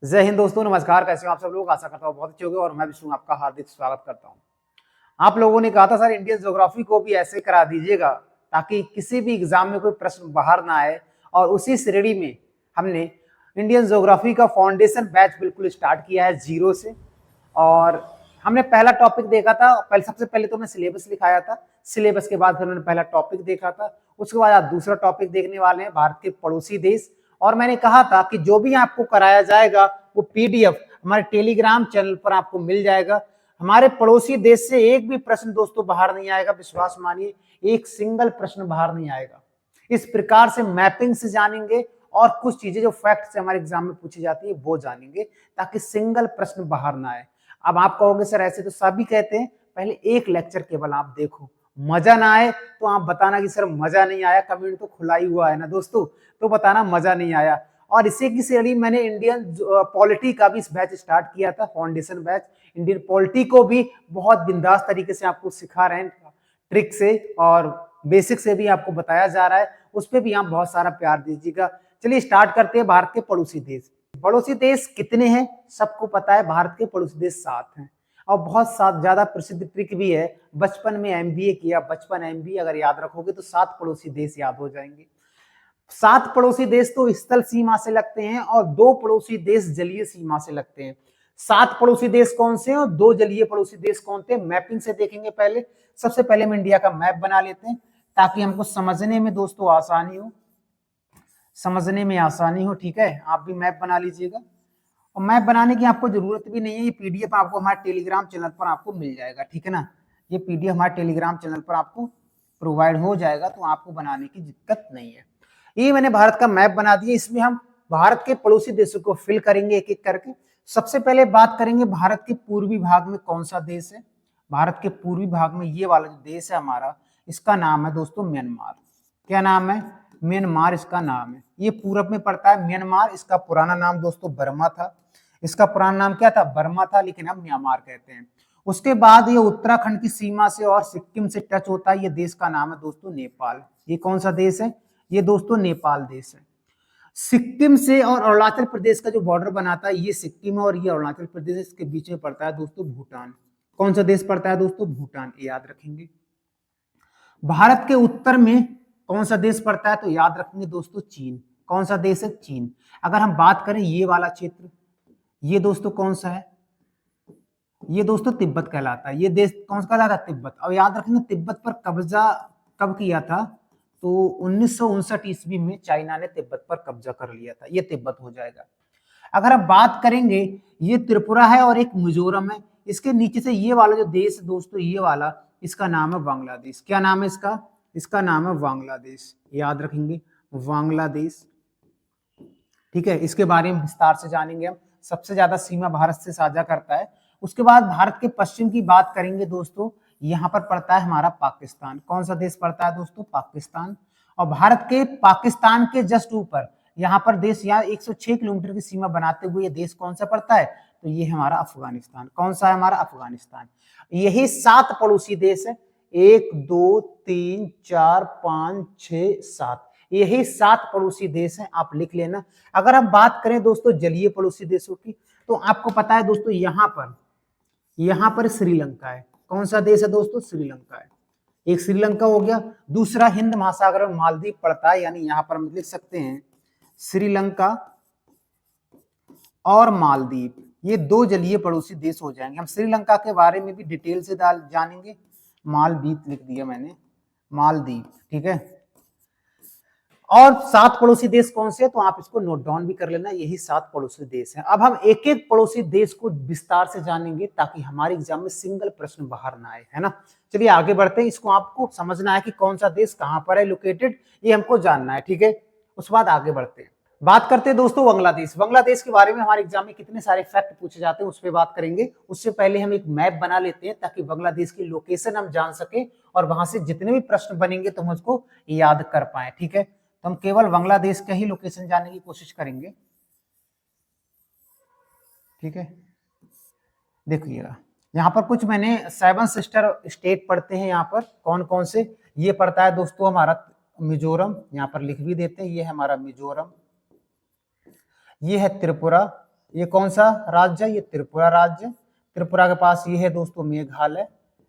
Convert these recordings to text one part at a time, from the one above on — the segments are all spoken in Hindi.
जय हिंद दोस्तों, नमस्कार। कैसे हो आप सब लोग? आशा करता हूँ बहुत अच्छे होंगे और मैं भी आपका हार्दिक स्वागत करता हूँ। आप लोगों ने कहा था सर इंडियन ज्योग्राफी को भी ऐसे करा दीजिएगा ताकि किसी भी एग्जाम में कोई प्रश्न बाहर ना आए, और उसी श्रेणी में हमने इंडियन ज्योग्राफी का फाउंडेशन बैच बिल्कुल स्टार्ट किया है जीरो से। और हमने पहला टॉपिक देखा था, सबसे पहले तो हमने सिलेबस लिखाया था, सिलेबस के बाद फिर हमने पहला टॉपिक देखा था, उसके बाद आप दूसरा टॉपिक देखने वाले हैं भारत के पड़ोसी देश। और मैंने कहा था कि जो भी आपको कराया जाएगा वो पीडीएफ हमारे टेलीग्राम चैनल पर आपको मिल जाएगा। हमारे पड़ोसी देश से एक भी प्रश्न दोस्तों बाहर नहीं आएगा, विश्वास मानिए, एक सिंगल प्रश्न बाहर नहीं आएगा। इस प्रकार से मैपिंग से जानेंगे और कुछ चीजें जो फैक्ट से हमारे एग्जाम में पूछी जाती है वो जानेंगे, ताकि सिंगल प्रश्न बाहर ना आए। अब आप कहोगे सर ऐसे तो सभी कहते हैं, पहले एक लेक्चर केवल आप देखो, मजा ना आए तो आप बताना कि सर मजा नहीं आया। कमेंट तो खुला ही हुआ है ना दोस्तों, तो बताना मजा नहीं आया। और इसी की श्रेणी मैंने इंडियन पॉलिटी का भी इस बैच स्टार्ट किया था, फाउंडेशन बैच। इंडियन पॉलिटी को भी बहुत बिंदास तरीके से आपको सिखा रहे हैं, ट्रिक से और बेसिक से भी आपको बताया जा रहा है। उस पर भी आप बहुत सारा प्यार दीजिएगा। चलिए स्टार्ट करते हैं। भारत के पड़ोसी देश, पड़ोसी देश कितने हैं सबको पता है। भारत के पड़ोसी देश 7 हैं और बहुत ज्यादा प्रसिद्ध ट्रिक भी है। बचपन में एमबीए किया, बचपन एमबीए अगर याद रखोगे तो 7 पड़ोसी देश याद हो जाएंगे। 7 पड़ोसी देश तो स्थल सीमा से लगते हैं और 2 पड़ोसी देश जलीय सीमा से लगते हैं। 7 पड़ोसी देश कौन से हैं और 2 जलीय पड़ोसी देश कौन थे, मैपिंग से देखेंगे। पहले सबसे पहले हम इंडिया का मैप बना लेते हैं ताकि हमको समझने में दोस्तों आसानी हो, समझने में आसानी हो। ठीक है, आप भी मैप बना लीजिएगा। और मैप बनाने की आपको जरूरत भी नहीं है, ये पीडीएफ आपको हमारे टेलीग्राम चैनल पर आपको मिल जाएगा। ठीक है ना, ये पीडीएफ हमारे टेलीग्राम चैनल पर आपको प्रोवाइड हो जाएगा, तो आपको बनाने की दिक्कत नहीं है। ये मैंने भारत का मैप बना दिया, इसमें हम भारत के पड़ोसी देशों को फिल करेंगे एक एक करके। सबसे पहले बात करेंगे भारत के पूर्वी भाग में कौन सा देश है। भारत के पूर्वी भाग में ये वाला जो देश है हमारा, इसका नाम है दोस्तों म्यांमार। क्या नाम है? म्यांमार इसका नाम है। ये पूरब में पड़ता है म्यांमार। इसका पुराना नाम दोस्तों बर्मा था। इसका पुराना नाम क्या था? बर्मा था, लेकिन हम म्यांमार कहते हैं। उसके बाद ये उत्तराखंड की सीमा से और सिक्किम से टच होता है। ये देश का नाम है दोस्तों नेपाल। ये कौन सा देश है? ये दोस्तों नेपाल देश है। सिक्किम से और अरुणाचल प्रदेश का जो बॉर्डर बनाता है, ये सिक्किम और ये अरुणाचल प्रदेश के बीच में पड़ता है दोस्तों भूटान। कौन सा देश पड़ता है दोस्तों? भूटान। याद रखेंगे। भारत के उत्तर में कौन सा देश पड़ता है? तो याद रखेंगे दोस्तों चीन। कौन सा देश है? चीन। अगर हम बात करें ये वाला क्षेत्र, ये दोस्तों कौन सा है? ये दोस्तों तिब्बत कहलाता है। ये देश कौन सा कहलाता है? तिब्बत। और याद रखेंगे तिब्बत पर कब्जा कब किया था? तो 1959 ईस्वी में चाइना ने तिब्बत पर कब्जा कर लिया था। ये तिब्बत हो जाएगा। अगर हम बात करेंगे, ये त्रिपुरा है और एक मिजोरम है। इसके नीचे से ये वाला जो देश दोस्तों, ये वाला, इसका नाम है बांग्लादेश। क्या नाम है इसका? इसका नाम है बांग्लादेश। याद रखेंगे बांग्लादेश। ठीक है, इसके बारे में विस्तार से जानेंगे हम। सबसे ज्यादा सीमा भारत से साझा करता है। उसके बाद भारत के पश्चिम की बात करेंगे दोस्तों, यहाँ पर पड़ता है हमारा पाकिस्तान। कौन सा देश पड़ता है दोस्तों? पाकिस्तान। और भारत के पाकिस्तान के जस्ट ऊपर यहाँ पर देश, यहाँ 106 किलोमीटर की सीमा बनाते हुए ये देश कौन सा पड़ता है? तो ये हमारा अफगानिस्तान। कौन सा है हमारा? अफगानिस्तान। यही 7 पड़ोसी देश है। 1 2 3 4 5 6 7, यही 7 पड़ोसी देश हैं। आप लिख लेना। अगर हम बात करें दोस्तों जलीय पड़ोसी देशों की, तो आपको पता है दोस्तों यहाँ पर श्रीलंका है। कौन सा देश है दोस्तों? श्रीलंका है। एक श्रीलंका हो गया। दूसरा हिंद महासागर में मालदीव पड़ता है, यानी यहाँ पर हम लिख सकते हैं श्रीलंका और मालदीव। ये 2 जलीय पड़ोसी देश हो जाएंगे। हम श्रीलंका के बारे में भी डिटेल से जानेंगे। मालदीव लिख दिया मैंने, मालदीव। ठीक है, और 7 पड़ोसी देश कौन से? तो आप इसको नोट डाउन भी कर लेना, यही 7 पड़ोसी देश हैं। अब हम एक एक पड़ोसी देश को विस्तार से जानेंगे ताकि हमारे एग्जाम में सिंगल प्रश्न बाहर ना आए, है ना। चलिए आगे बढ़ते हैं। इसको आपको समझना है कि कौन सा देश कहां पर है लोकेटेड, ये हमको जानना है। ठीक है, उसके बाद आगे बढ़ते हैं। बात करते हैं दोस्तों बांग्लादेश। बांग्लादेश के बारे में हमारे एग्जाम में कितने सारे फैक्ट पूछे जाते हैं उस पर बात करेंगे। उससे पहले हम एक मैप बना लेते हैं ताकि बांग्लादेश की लोकेशन हम जान सके और वहां से जितने भी प्रश्न बनेंगे तो हम उसको याद कर पाए। ठीक है, तो हम केवल बांग्लादेश का ही लोकेशन जानने की कोशिश करेंगे। ठीक है, देखिएगा यहाँ पर कुछ मैंने 7 सिस्टर स्टेट पढ़ते हैं। यहाँ पर कौन कौन से? ये पड़ता है दोस्तों हमारा मिजोरम, यहाँ पर लिख भी देते हैं। ये है हमारा मिजोरम, ये है त्रिपुरा, ये कौन सा राज्य है? ये त्रिपुरा राज्य। त्रिपुरा के पास ये है दोस्तों मेघालय,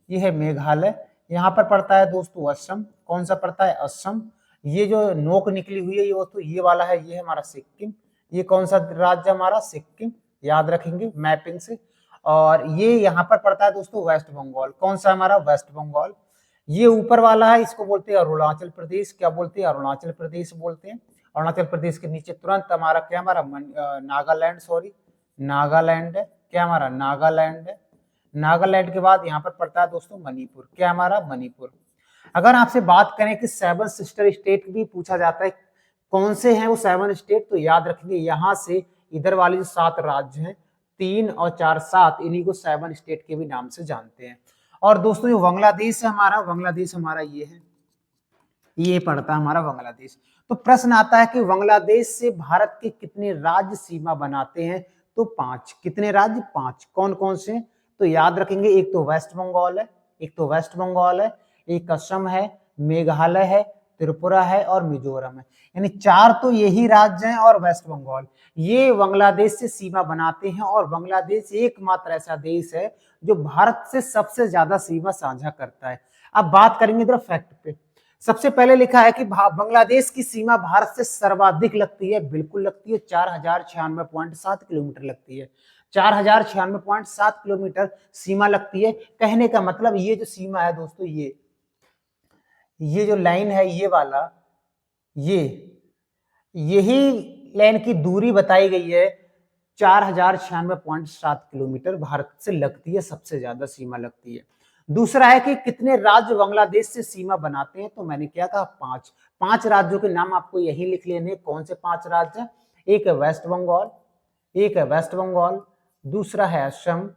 ये है मेघालय। यहाँ पर पड़ता है दोस्तों असम। कौन सा पड़ता है? असम। ये जो नोक निकली हुई है ये दोस्तों ये वाला है, ये है हमारा सिक्किम। ये कौन सा राज्य हमारा? सिक्किम। याद रखेंगे मैपिंग से। और ये यहाँ पर पड़ता है दोस्तों वेस्ट बंगाल। कौन सा हमारा? वेस्ट बंगाल। ये ऊपर वाला है, इसको बोलते हैं अरुणाचल प्रदेश। क्या बोलते हैं? अरुणाचल प्रदेश बोलते हैं। अरुणाचल प्रदेश के नीचे तुरंत हमारा क्या? हमारा नागालैंड, सॉरी नागालैंड है। क्या हमारा? नागालैंड है। नागालैंड के बाद यहाँ पर पड़ता है दोस्तों मणिपुर। क्या हमारा? मणिपुर। अगर आपसे बात करें कि 7 सिस्टर स्टेट भी पूछा जाता है, कौन से हैं वो 7 स्टेट, तो याद रखेंगे यहाँ से इधर वाले जो 7 राज्य हैं, 3 और 4 7, इन्हीं को 7 स्टेट के भी नाम से जानते हैं। और दोस्तों जो बांग्लादेश है हमारा, बांग्लादेश हमारा ये है, ये पड़ता है हमारा बांग्लादेश। तो प्रश्न आता है कि बांग्लादेश से भारत के कितने राज्य सीमा बनाते हैं? तो 5। कितने राज्य? 5। कौन कौन से? तो याद रखेंगे, एक तो वेस्ट बंगाल है, एक तो वेस्ट बंगाल है, एक असम है, मेघालय है, त्रिपुरा है और मिजोरम है। यानी 4 तो यही राज्य हैं और वेस्ट बंगाल, ये बांग्लादेश से सीमा बनाते हैं। और बांग्लादेश एकमात्र ऐसा देश है जो भारत से सबसे ज्यादा सीमा साझा करता है। अब बात करेंगे इधर फैक्ट पे। सबसे पहले लिखा है कि बांग्लादेश की सीमा भारत से सर्वाधिक लगती है। बिल्कुल लगती है, 4096.7 किलोमीटर लगती है। 4096.7 किलोमीटर सीमा लगती है। कहने का मतलब ये जो सीमा है दोस्तों, ये जो लाइन है, ये वाला, यही लाइन की दूरी बताई गई है 4096.7 किलोमीटर भारत से लगती है, सबसे ज्यादा सीमा लगती है। दूसरा है कि कितने राज्य बांग्लादेश से सीमा बनाते हैं? तो मैंने क्या कहा? 5। 5 राज्यों के नाम आपको यही लिख लेने। कौन से 5 राज्य? एक है वेस्ट बंगाल, एक है वेस्ट बंगाल, दूसरा है असम,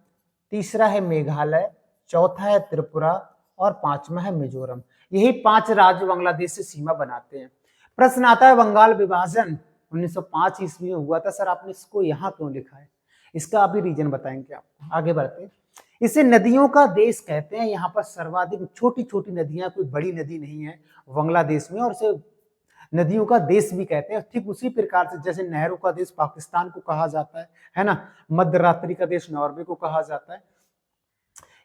तीसरा है मेघालय, चौथा है त्रिपुरा और 5वां है मिजोरम। यही 5 राज्य बांग्लादेश से सीमा बनाते हैं। प्रश्न आता है बंगाल विभाजन 1905 ईस्वी में हुआ था। सर आपने इसको यहाँ क्यों लिखा है? इसका अभी रीजन बताएंगे आपको। आगे बढ़ते हैं। इसे नदियों का देश कहते हैं। यहाँ पर सर्वाधिक छोटी छोटी नदियां, कोई बड़ी नदी नहीं है बांग्लादेश में, और इसे नदियों का देश भी कहते हैं। ठीक उसी प्रकार से जैसे नहरों का देश पाकिस्तान को कहा जाता है ना, मध्यरात्रि का देश नॉर्वे को कहा जाता है।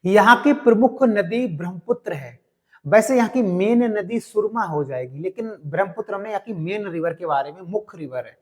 यहाँ की प्रमुख नदी ब्रह्मपुत्र है। वैसे यहाँ की मेन नदी सुरमा हो जाएगी, लेकिन ब्रह्मपुत्र में यहाँ की मेन रिवर के बारे में, मुख्य रिवर है।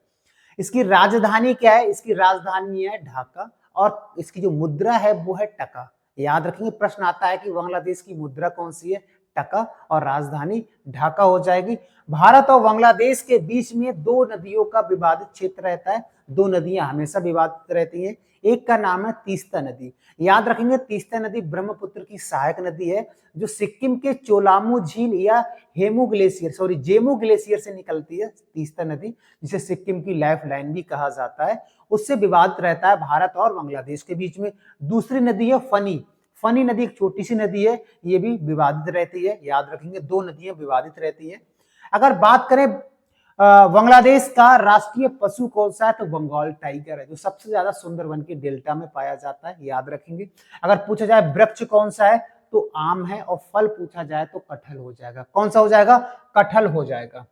इसकी राजधानी क्या है? इसकी राजधानी है ढाका, और इसकी जो मुद्रा है वो है टका। याद रखेंगे, प्रश्न आता है कि बांग्लादेश की मुद्रा कौन सी है? टका, और राजधानी ढाका हो जाएगी। भारत और बांग्लादेश के बीच में 2 नदियों का विवादित क्षेत्र रहता है। 2 नदियां हमेशा विवादित रहती हैं। एक का नाम है तीस्ता नदी। याद रखेंगे, तीस्ता नदी ब्रह्मपुत्र की सहायक नदी है, जो सिक्किम के चोलामू झील या जेमू ग्लेशियर से निकलती है। तीस्ता नदी, जिसे सिक्किम की लाइफ लाइन भी कहा जाता है, उससे विवादित रहता है भारत और बांग्लादेश के बीच में। दूसरी नदी है फनी। फनी नदी एक छोटी सी नदी है, ये भी विवादित रहती है। याद रखेंगे, 2 नदियां विवादित रहती है। अगर बात करें बांग्लादेश का राष्ट्रीय पशु कौन सा है, तो बंगाल टाइगर है, जो सबसे ज्यादा सुंदरवन के डेल्टा में पाया जाता है। याद रखेंगे। अगर पूछा जाए वृक्ष कौन सा है, तो आम है, और फल पूछा जाए तो कटहल हो जाएगा। कौन सा हो जाएगा? कटहल हो जाएगा।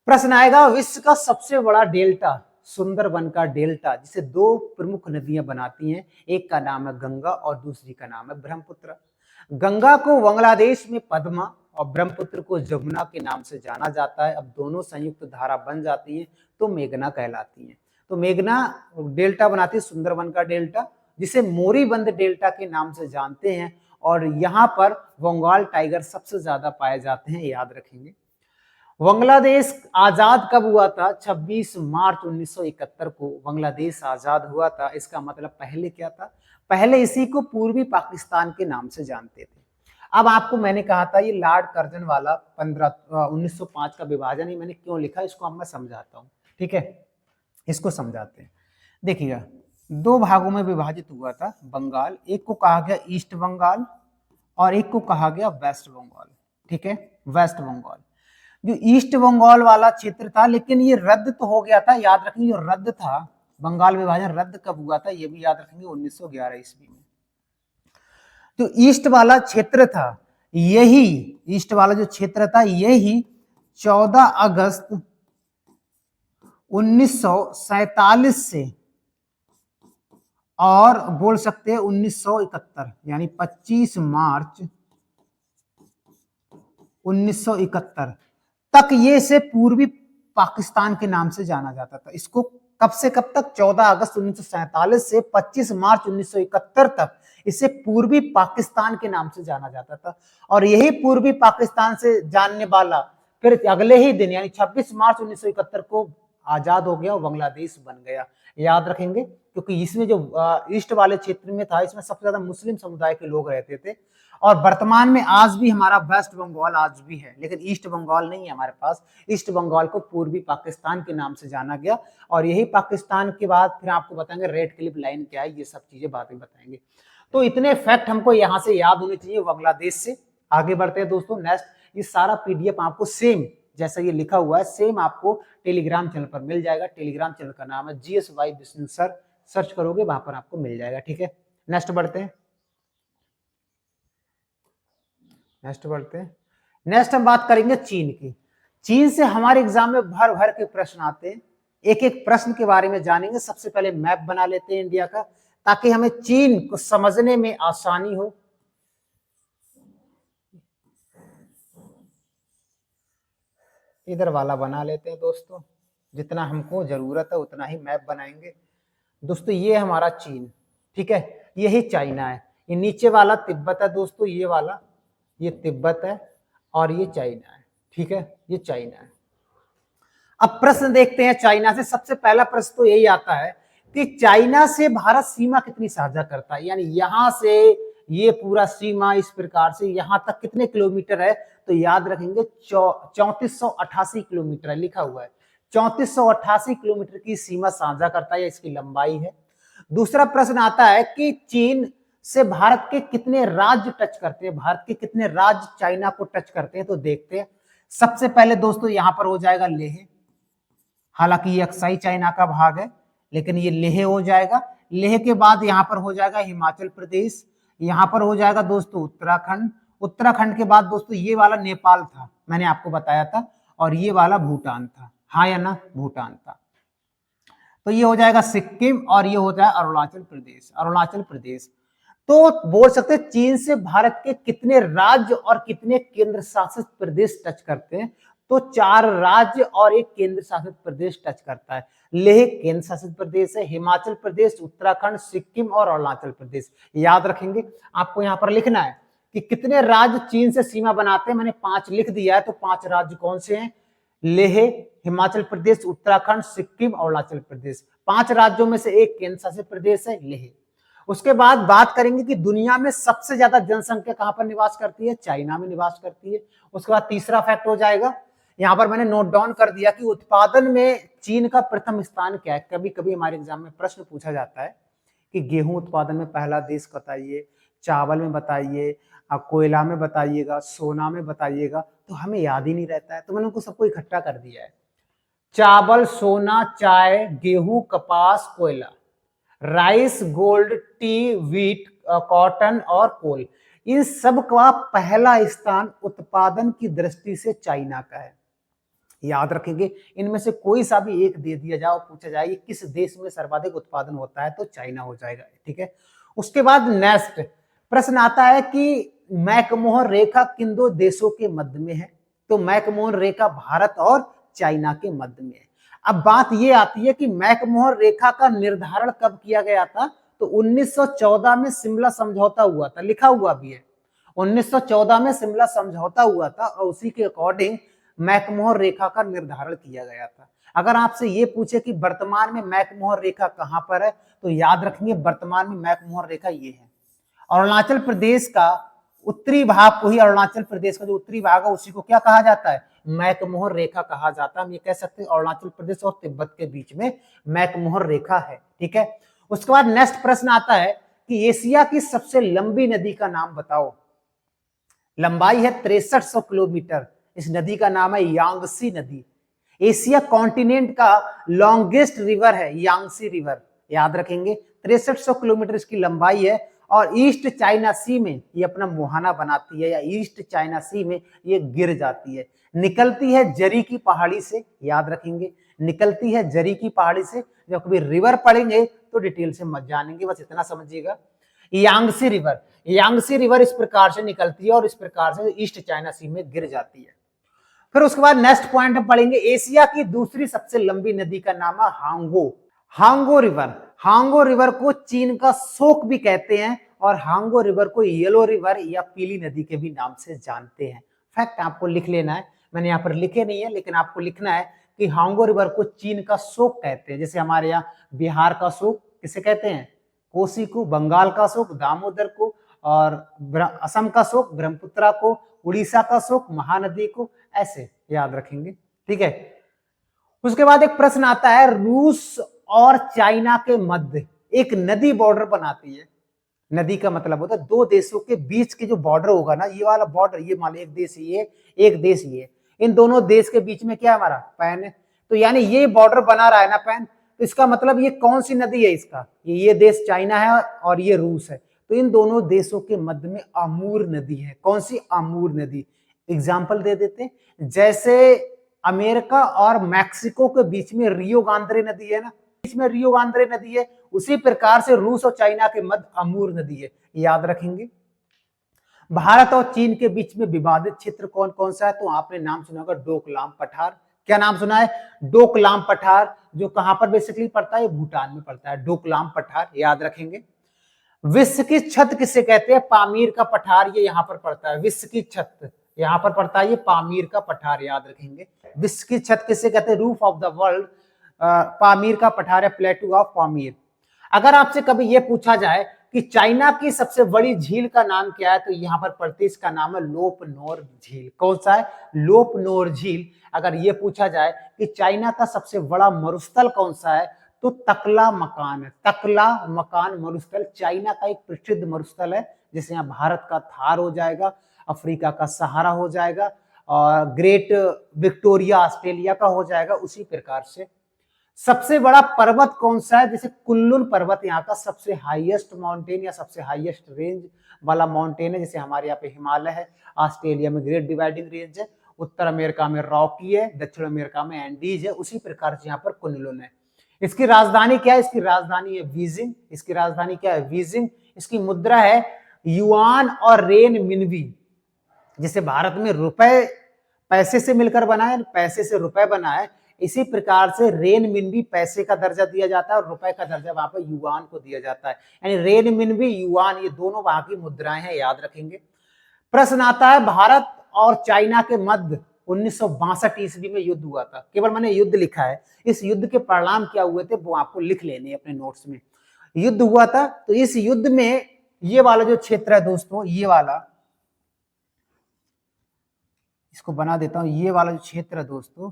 प्रश्न आएगा, विश्व का सबसे बड़ा डेल्टा, सुंदरवन का डेल्टा, जिसे 2 प्रमुख नदियां बनाती हैं। एक का नाम है गंगा और दूसरी का नाम है ब्रह्मपुत्र। गंगा को बांग्लादेश में पद्मा और ब्रह्मपुत्र को जमुना के नाम से जाना जाता है। अब दोनों संयुक्त धारा बन जाती है तो मेघना कहलाती है। तो मेघना डेल्टा बनाती है सुंदरवन का डेल्टा, जिसे मोरीबंद डेल्टा के नाम से जानते हैं। और यहाँ पर बंगाल टाइगर सबसे ज्यादा पाए जाते हैं। याद रखेंगे। बांग्लादेश आजाद कब हुआ था? 26 मार्च 1971 को बांग्लादेश आजाद हुआ था। इसका मतलब पहले क्या था? पहले इसी को पूर्वी पाकिस्तान के नाम से जानते थे। अब आपको मैंने कहा था ये लॉर्ड कर्जन वाला 1905 का विभाजन ही मैंने क्यों लिखा, इसको अब मैं समझाता हूँ। ठीक है, इसको समझाते हैं। देखिएगा, 2 भागों में विभाजित हुआ था बंगाल। एक को कहा गया ईस्ट बंगाल और एक को कहा गया वेस्ट बंगाल। ठीक है, वेस्ट बंगाल। जो ईस्ट बंगाल वाला क्षेत्र था, लेकिन ये रद्द तो हो गया था। याद रखेंगे, जो रद्द था, बंगाल विभाजन रद्द कब हुआ था, ये भी याद रखेंगे, 1911 ईस्वी में। तो ईस्ट वाला क्षेत्र था, यही ईस्ट वाला जो क्षेत्र था, यही 14 अगस्त 1947 से और बोल सकते हैं 1971, यानी 25 मार्च 1971 तक ये इसे पूर्वी पाकिस्तान के नाम से जाना जाता था। इसको कब से कब तक? 14 अगस्त 1947 से 25 मार्च 1971 तक इसे पूर्वी पाकिस्तान के नाम से जाना जाता था। और यही पूर्वी पाकिस्तान से जानने वाला फिर अगले ही दिन यानी 26 मार्च 1971 को आजाद हो गया और बांग्लादेश बन गया। याद रखेंगे, क्योंकि इसमें जो ईस्ट वाले क्षेत्र में था, इसमें सबसे ज्यादा मुस्लिम समुदाय के लोग रहते थे। और वर्तमान में आज भी हमारा वेस्ट बंगाल आज भी है, लेकिन ईस्ट बंगाल नहीं है हमारे पास। ईस्ट बंगाल को पूर्वी पाकिस्तान के नाम से जाना गया। और यही पाकिस्तान के बाद फिर आपको बताएंगे रेड क्लिफ लाइन क्या है, ये सब चीजें बातें बताएंगे। तो इतने फैक्ट हमको यहाँ से याद होने चाहिए बांग्लादेश से। आगे बढ़ते हैं दोस्तों। नेक्स्ट, ये सारा पीडीएफ आपको सेम जैसा ये लिखा हुआ है सेम आपको टेलीग्राम चैनल पर मिल जाएगा। टेलीग्राम चैनल का नाम है GSY विष्णु सर, सर्च करोगे वहां पर आपको मिल जाएगा। ठीक है, नेक्स्ट बढ़ते हैं। नेक्स्ट हम बात करेंगे चीन की। चीन से हमारे एग्जाम में भर भर के प्रश्न आते हैं। एक एक प्रश्न के बारे में जानेंगे। सबसे पहले मैप बना लेते हैं इंडिया का, ताकि हमें चीन को समझने में आसानी हो। इधर वाला बना लेते हैं दोस्तों, जितना हमको जरूरत है उतना ही मैप बनाएंगे। दोस्तों ये हमारा चीन, ठीक है, यही चाइना है। ये नीचे वाला तिब्बत है दोस्तों, ये वाला ये तिब्बत है और ये चाइना है। ठीक है, ये चाइना है। अब प्रश्न देखते हैं चाइना से। सबसे पहला प्रश्न तो यही आता है कि चाइना से भारत सीमा कितनी साझा करता है, यानी यहां से ये पूरा सीमा इस प्रकार से यहां तक कितने किलोमीटर है? तो याद रखेंगे 3488 किलोमीटर है, लिखा हुआ है 3488 किलोमीटर की सीमा साझा करता है, इसकी लंबाई है। दूसरा प्रश्न आता है कि चीन से भारत के कितने राज्य टच करते हैं, भारत के कितने राज्य चाइना को टच करते हैं? तो देखते हैं। सबसे पहले दोस्तों यहां पर हो जाएगा लेह, हालांकि ये अक्साई चाइना का भाग है, लेकिन ये लेह हो जाएगा। लेह के बाद यहां पर हो जाएगा हिमाचल प्रदेश, यहां पर हो जाएगा दोस्तों उत्तराखंड। उत्तराखंड के बाद दोस्तों ये वाला नेपाल था, मैंने आपको बताया था, और ये वाला भूटान था। हाँ या ना? भूटान था। तो ये हो जाएगा सिक्किम और ये होता है अरुणाचल प्रदेश। अरुणाचल प्रदेश। तो बोल सकते हैं चीन से भारत के कितने राज्य और कितने केंद्र शासित प्रदेश टच करते हैं? तो 4 राज्य और 1 केंद्र शासित प्रदेश टच करता है। लेह केंद्र शासित प्रदेश है, हिमाचल प्रदेश, उत्तराखंड, सिक्किम और अरुणाचल प्रदेश। याद रखेंगे, आपको यहाँ पर लिखना है कि कितने राज्य चीन से सीमा बनाते हैं। मैंने 5 लिख दिया है, तो 5 राज्य कौन से हैं? लेह, हिमाचल प्रदेश, उत्तराखंड, सिक्किम, अरुणाचल प्रदेश। 5 राज्यों में से 1 केंद्र शासित प्रदेश है लेह। उसके बाद बात करेंगे कि दुनिया में सबसे ज्यादा जनसंख्या कहां पर निवास करती है? चाइना में निवास करती है। उसके बाद तीसरा फैक्ट हो जाएगा, यहां पर मैंने नोट डाउन कर दिया कि उत्पादन में चीन का प्रथम स्थान क्या है। कभी कभी हमारे एग्जाम में प्रश्न पूछा जाता है कि गेहूं उत्पादन में पहला देश बताइए, चावल में बताइए, कोयला में बताइएगा, सोना में बताइएगा, तो हमें याद ही नहीं रहता है, तो मैंने उनको सबको इकट्ठा कर दिया है। चावल, सोना, चाय, गेहूं, कपास, कोयला, rice, gold, T, wheat, cotton और कोल, इन सब का पहला स्थान उत्पादन की दृष्टि से चाइना का है। याद रखेंगे, इनमें से कोई सा भी एक दे दिया जाए, पूछा जाए कि किस देश में सर्वाधिक उत्पादन होता है, तो चाइना हो जाएगा। ठीक है, उसके बाद नेक्स्ट प्रश्न आता है कि मैकमोहन रेखा किन 2 देशों के मध्य में है? तो मैकमोहन रेखा भारत और चाइना के मध्य में है। अब बात यह आती है कि मैकमोहन रेखा का निर्धारण कब किया गया था? तो 1914 में शिमला समझौता हुआ था, लिखा हुआ भी है 1914 में शिमला समझौता हुआ था, और उसी के अकॉर्डिंग मैकमोहन रेखा का निर्धारण किया गया था। अगर आपसे ये पूछे कि वर्तमान में मैकमोहन रेखा कहां पर है, तो याद रखेंगे वर्तमान में मैकमोहन रेखा ये है। अरुणाचल प्रदेश का उत्तरी भाग को ही, अरुणाचल प्रदेश का जो उत्तरी भाग है उसी को क्या कहा जाता है? मैकमोहन रेखा कहा जाता है। हम ये कह सकते हैं अरुणाचल प्रदेश और तिब्बत के बीच में मैकमोहन रेखा है। ठीक है, उसके बाद नेक्स्ट प्रश्न आता है कि एशिया की सबसे लंबी नदी का नाम बताओ। लंबाई है 6300 किलोमीटर। इस नदी का नाम है यांगसी नदी। एशिया कॉन्टिनेंट का लॉन्गेस्ट रिवर है यांगसी रिवर। याद रखेंगे 6300 किलोमीटर इसकी लंबाई है, और ईस्ट चाइना सी में ये अपना मुहाना बनाती है, या ईस्ट चाइना सी में ये गिर जाती है। निकलती है जरी की पहाड़ी से, याद रखेंगे निकलती है जरी की पहाड़ी से। जब कभी रिवर पढ़ेंगे तो डिटेल से मत जानेंगे, बस इतना समझिएगा। यांगसी रिवर, यांगसी रिवर इस प्रकार से निकलती है और इस प्रकार से ईस्ट चाइना सी में गिर जाती है। फिर उसके बाद नेक्स्ट पॉइंट हम पढ़ेंगे, एशिया की दूसरी सबसे लंबी नदी का नाम है हांगो, हांगो रिवर। हांगो रिवर को चीन का शोक भी कहते हैं और हांगो रिवर को येलो रिवर या पीली नदी के भी नाम से जानते हैं। फैक्ट आपको लिख लेना है, मैंने यहाँ पर लिखे नहीं है लेकिन आपको लिखना है कि हांगो रिवर को चीन का शोक कहते हैं। जैसे हमारे यहाँ बिहार का शोक किसे कहते हैं, कोसी को, बंगाल का शोक दामोदर को, और असम का शोक ब्रह्मपुत्रा को, उड़ीसा का शोक महानदी को, ऐसे याद रखेंगे, ठीक है। उसके बाद एक प्रश्न आता है, रूस और चाइना के मध्य एक नदी बॉर्डर बनाती है। नदी का मतलब होता है दो देशों के बीच के जो बॉर्डर होगा ना, ये वाला बॉर्डर, ये मान लो एक देश ये, एक देश ये, इन दोनों देश के बीच में क्या हमारा पैन है, तो यानी ये बॉर्डर बना रहा है ना पैन, तो इसका मतलब ये कौन सी नदी है, इसका ये देश चाइना है और ये रूस है, तो इन दोनों देशों के मध्य में अमूर नदी है। कौन सी, अमूर नदी। एग्जाम्पल दे देते हैं, जैसे अमेरिका और मैक्सिको के बीच में रियो ग्रांडे नदी है ना, बीच में रियो ग्रांडे नदी है, उसी प्रकार से रूस और चाइना के मध्य अमूर नदी है, याद रखेंगे। भारत और चीन के बीच में विवादित क्षेत्र कौन कौन सा है, तो आपने नाम सुना होगा डोकलाम पठार। क्या नाम सुना है, डोकलाम पठार, जो कहां पर बेसिकली पड़ता है, भूटान में पड़ता है, डोकलाम पठार, याद रखेंगे। विश्व की छत किसे कहते हैं, पामीर का पठार, ये यहां पर पड़ता है, विश्व की छत यहां पर पड़ता है, ये पामीर का पठार, याद रखेंगे। विश्व की छत किसे कहते हैं, roof of the world, Pamir का पठार है, प्लेटू ऑफ पामीर। अगर आपसे कभी यह पूछा जाए कि चाइना की सबसे बड़ी झील का नाम क्या है, तो यहां पर पड़ती, इसका नाम है लोपनोर झील। कौन सा है, लोपनोर झील। अगर यह पूछा जाए कि चाइना का सबसे बड़ा मरुस्थल कौन सा है, तो तकला मकान है, तकला मकान मरुस्थल चाइना का एक प्रसिद्ध मरुस्थल है। जैसे यहाँ भारत का थार हो जाएगा, अफ्रीका का सहारा हो जाएगा, और ग्रेट विक्टोरिया ऑस्ट्रेलिया का हो जाएगा, उसी प्रकार से। सबसे बड़ा पर्वत कौन सा है, जैसे कुल्लुन पर्वत यहाँ का सबसे हाईएस्ट माउंटेन या सबसे हाईएस्ट रेंज वाला माउंटेन है। जैसे हमारे यहाँ पे हिमालय है, ऑस्ट्रेलिया में ग्रेट डिवाइडिंग रेंज है, उत्तर अमेरिका में रॉकी है, दक्षिण अमेरिका में एंडीज है, उसी प्रकार से यहाँ पर कुल्लुन है। इसकी राजधानी क्या है, इसकी राजधानी है बीजिंग। इसकी राजधानी क्या है, बीजिंग। इसकी मुद्रा है युआन और रेन मिनवी। जिसे भारत में रुपए पैसे से मिलकर बना है, पैसे से रुपए बना है, इसी प्रकार से रेन मिनवी पैसे का दर्जा दिया जाता है और रुपए का दर्जा वहां पर युआन को दिया जाता है। यानी रेन मिनवी, युआन, ये दोनों वहां की मुद्राएं हैं, याद रखेंगे। प्रश्न आता है, भारत और चाइना के मध्य 1962 ईस्वी में युद्ध हुआ था। केवल मैंने युद्ध लिखा है, इस युद्ध के परिणाम क्या हुए थे वो आपको लिख लेने अपने नोट्स में। युद्ध हुआ था, तो इस युद्ध में ये वाला जो क्षेत्र है दोस्तों, ये वाला, इसको बना देता हूं, ये वाला जो क्षेत्र है दोस्तों,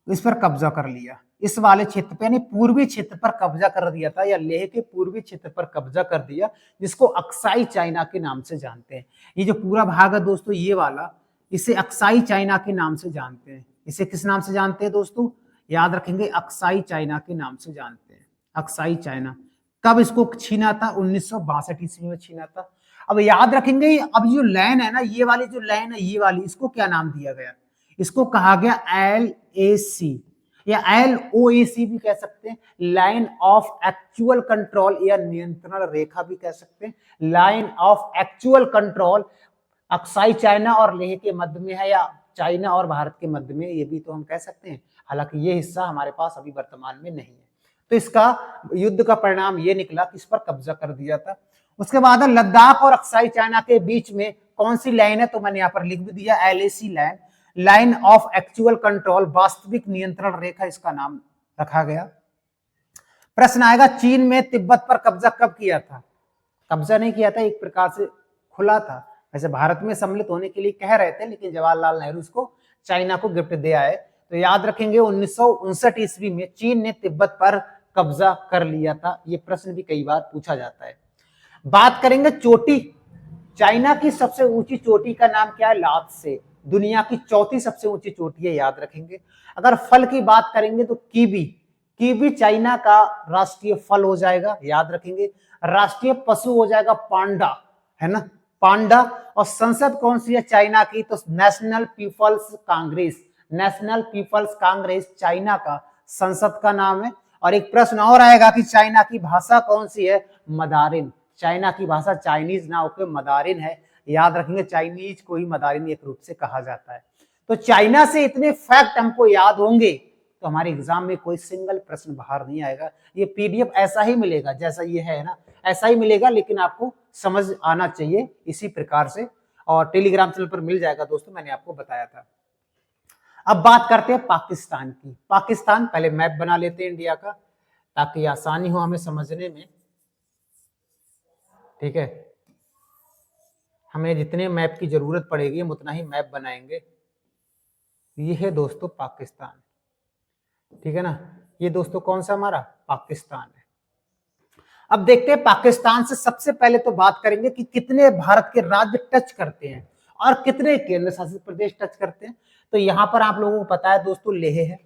इस पर कब्जा कर लिया। इस वाले क्षेत्र पे यानी पूर्वी क्षेत्र पर कब्जा कर दिया था, या लेह के पूर्वी क्षेत्र पर कब्जा कर दिया, जिसको अक्साई चाइना के नाम से जानते हैं। ये जो पूरा भाग है दोस्तों, ये वाला, इसे अक्साई चाइना के नाम से जानते हैं। इसे किस नाम से जानते हैं दोस्तों, याद रखेंगे, अक्साई चाइना के नाम से जानते हैं। Aksai China. कब इसको छीना था, 1962 ईस्वी में छीना था। अब याद रखेंगे, अब जो लाइन है ना, ये वाली जो लाइन है, ये वाली, इसको क्या नाम दिया गया, इसको कहा गया LAC या LOAC भी कह सकते हैं, लाइन ऑफ एक्चुअल कंट्रोल, या नियंत्रण रेखा भी कह सकते हैं। Line of actual control Aksai China और लेह के मध्य में है, या चाइना और भारत के मध्य में, ये भी तो हम कह सकते हैं। हालांकि ये हिस्सा हमारे पास अभी वर्तमान में नहीं है। तो इसका युद्ध का परिणाम ये निकला कि इस पर कब्जा कर दिया था। उसके बाद लद्दाख और अक्साई चाइना के बीच में कौन सी लाइन है, तो मैंने यहाँ पर लिख भी दिया, LAC line, line of actual control, वास्तविक नियंत्रण रेखा, इसका नाम रखा गया। प्रश्न आएगा, चीन में तिब्बत पर कब्जा कब किया था। कब्जा नहीं किया था, एक प्रकार से खुला था। वैसे भारत में सम्मिलित होने के लिए कह रहे थे, लेकिन जवाहरलाल नेहरू इसको चाइना को गिफ्ट दे आए। तो याद रखेंगे, 1959 ईस्वी में चीन ने तिब्बत पर कब्जा कर लिया था। ये प्रश्न भी कई बार पूछा जाता है। बात करेंगे चोटी, चाइना की सबसे ऊंची चोटी का नाम क्या है, लात्से। दुनिया की चौथी सबसे ऊंची चोटी है, याद रखेंगे। अगर फल की बात करेंगे तो कीवी, कीवी चाइना का राष्ट्रीय फल हो जाएगा, याद रखेंगे। राष्ट्रीय पशु हो जाएगा पांडा, है ना, पांडा। और संसद कौन सी है चाइना की, तो National People's Congress, National People's Congress China का संसद का नाम है। और एक प्रश्न और आएगा कि चाइना की भाषा कौन सी है? मदारिन। चाइना की भाषा चाइनीज ना होकर मदारिन है। याद रखेंगे, चाइनीज को ही मदारिन एक रूप से कहा जाता है। तो चाइना से इतने फैक्ट हमको याद होंगे तो हमारे एग्जाम में कोई सिंगल प्रश्न बाहर नहीं आएगा। ये पीडीएफ ऐसा ही मिलेगा जैसा ये है ना, ऐसा ही मिलेगा, लेकिन आपको समझ आना चाहिए इसी प्रकार से। और टेलीग्राम चैनल पर मिल जाएगा दोस्तों, मैंने आपको बताया था। अब बात करते हैं पाकिस्तान की। पाकिस्तान, पहले मैप बना लेते हैं इंडिया का ताकि आसानी हो हमें समझने में। ठीक है, हमें जितने मैप की जरूरत पड़ेगी हम उतना ही मैप बनाएंगे। ये है दोस्तों पाकिस्तान, ठीक है ना। ये दोस्तों कौन सा हमारा? पाकिस्तान है। अब देखते हैं पाकिस्तान से सबसे पहले तो बात करेंगे कि कितने भारत के राज्य टच करते हैं और कितने केंद्र शासित प्रदेश टच करते हैं। तो यहां पर आप लोगों को पता है दोस्तों, लेह है।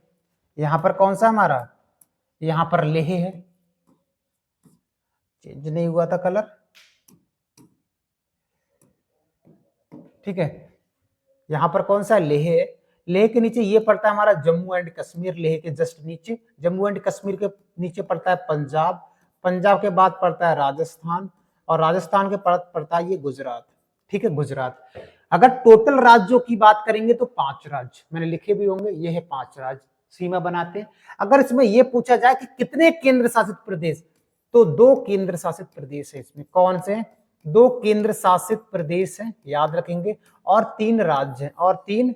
यहां पर कौन सा हमारा? यहां पर लेह है। चेंज नहीं हुआ था कलर, ठीक है। यहां पर कौन सा? लेह है। लेह के नीचे ये पड़ता है हमारा जम्मू एंड कश्मीर। लेह के जस्ट नीचे जम्मू एंड कश्मीर के नीचे पड़ता है पंजाब। पंजाब के बाद पड़ता है राजस्थान, और राजस्थान के पड़ता है ये गुजरात। ठीक है, गुजरात। अगर टोटल राज्यों की बात करेंगे तो 5 राज्य मैंने लिखे भी होंगे। ये है 5 राज्य सीमा बनाते हैं। अगर इसमें यह पूछा जाए कि कितने केंद्र शासित प्रदेश, तो 2 केंद्र शासित प्रदेश है इसमें। कौन से? 2 केंद्र शासित प्रदेश हैं, याद रखेंगे। और 3 राज्य हैं, और 3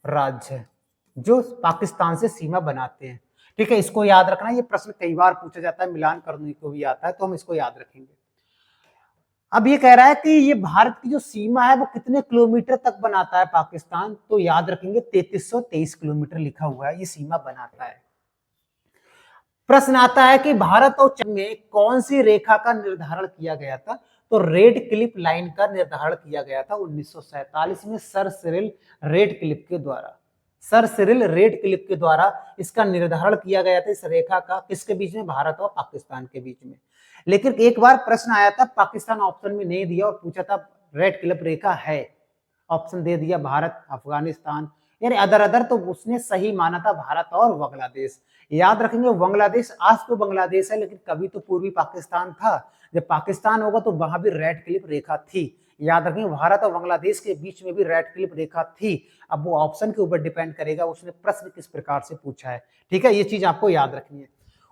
राज्य हैं जो पाकिस्तान से सीमा बनाते हैं। ठीक है, इसको याद रखना। ये प्रश्न कई बार पूछा जाता है, मिलान करने को भी आता है, तो हम इसको याद रखेंगे। अब ये कह रहा है कि ये भारत की जो सीमा है वो कितने किलोमीटर तक बनाता है पाकिस्तान, तो याद रखेंगे 3323 किलोमीटर लिखा हुआ है, ये सीमा बनाता है। प्रश्न आता है कि भारत और चीन में कौन सी रेखा का निर्धारण किया गया था, तो रेड क्लिफ लाइन का निर्धारण किया गया था 1947 में सर सिरिल रेडक्लिफ के द्वारा। सर सिरिल रेडक्लिफ के द्वारा इसका निर्धारण किया गया था, इस रेखा का। किसके बीच में? भारत और पाकिस्तान के बीच में। लेकिन एक बार प्रश्न आया था, पाकिस्तान ऑप्शन में नहीं दिया और पूछा था रेडक्लिफ रेखा है, ऑप्शन दे दिया भारत, अफगानिस्तान, यानी अदर अदर, तो उसने सही माना था भारत और बांग्लादेश। याद रखेंगे, बांग्लादेश आज तो बांग्लादेश है, लेकिन कभी तो पूर्वी पाकिस्तान था। जब पाकिस्तान होगा तो वहां भी रेडक्लिफ रेखा थी। याद रखेंगे, भारत और बांग्लादेश के बीच में भी रेडक्लिफ रेखा थी। अब वो ऑप्शन के ऊपर डिपेंड करेगा उसने प्रश्न किस प्रकार से पूछा है। ठीक है, ये चीज आपको याद रखनी है।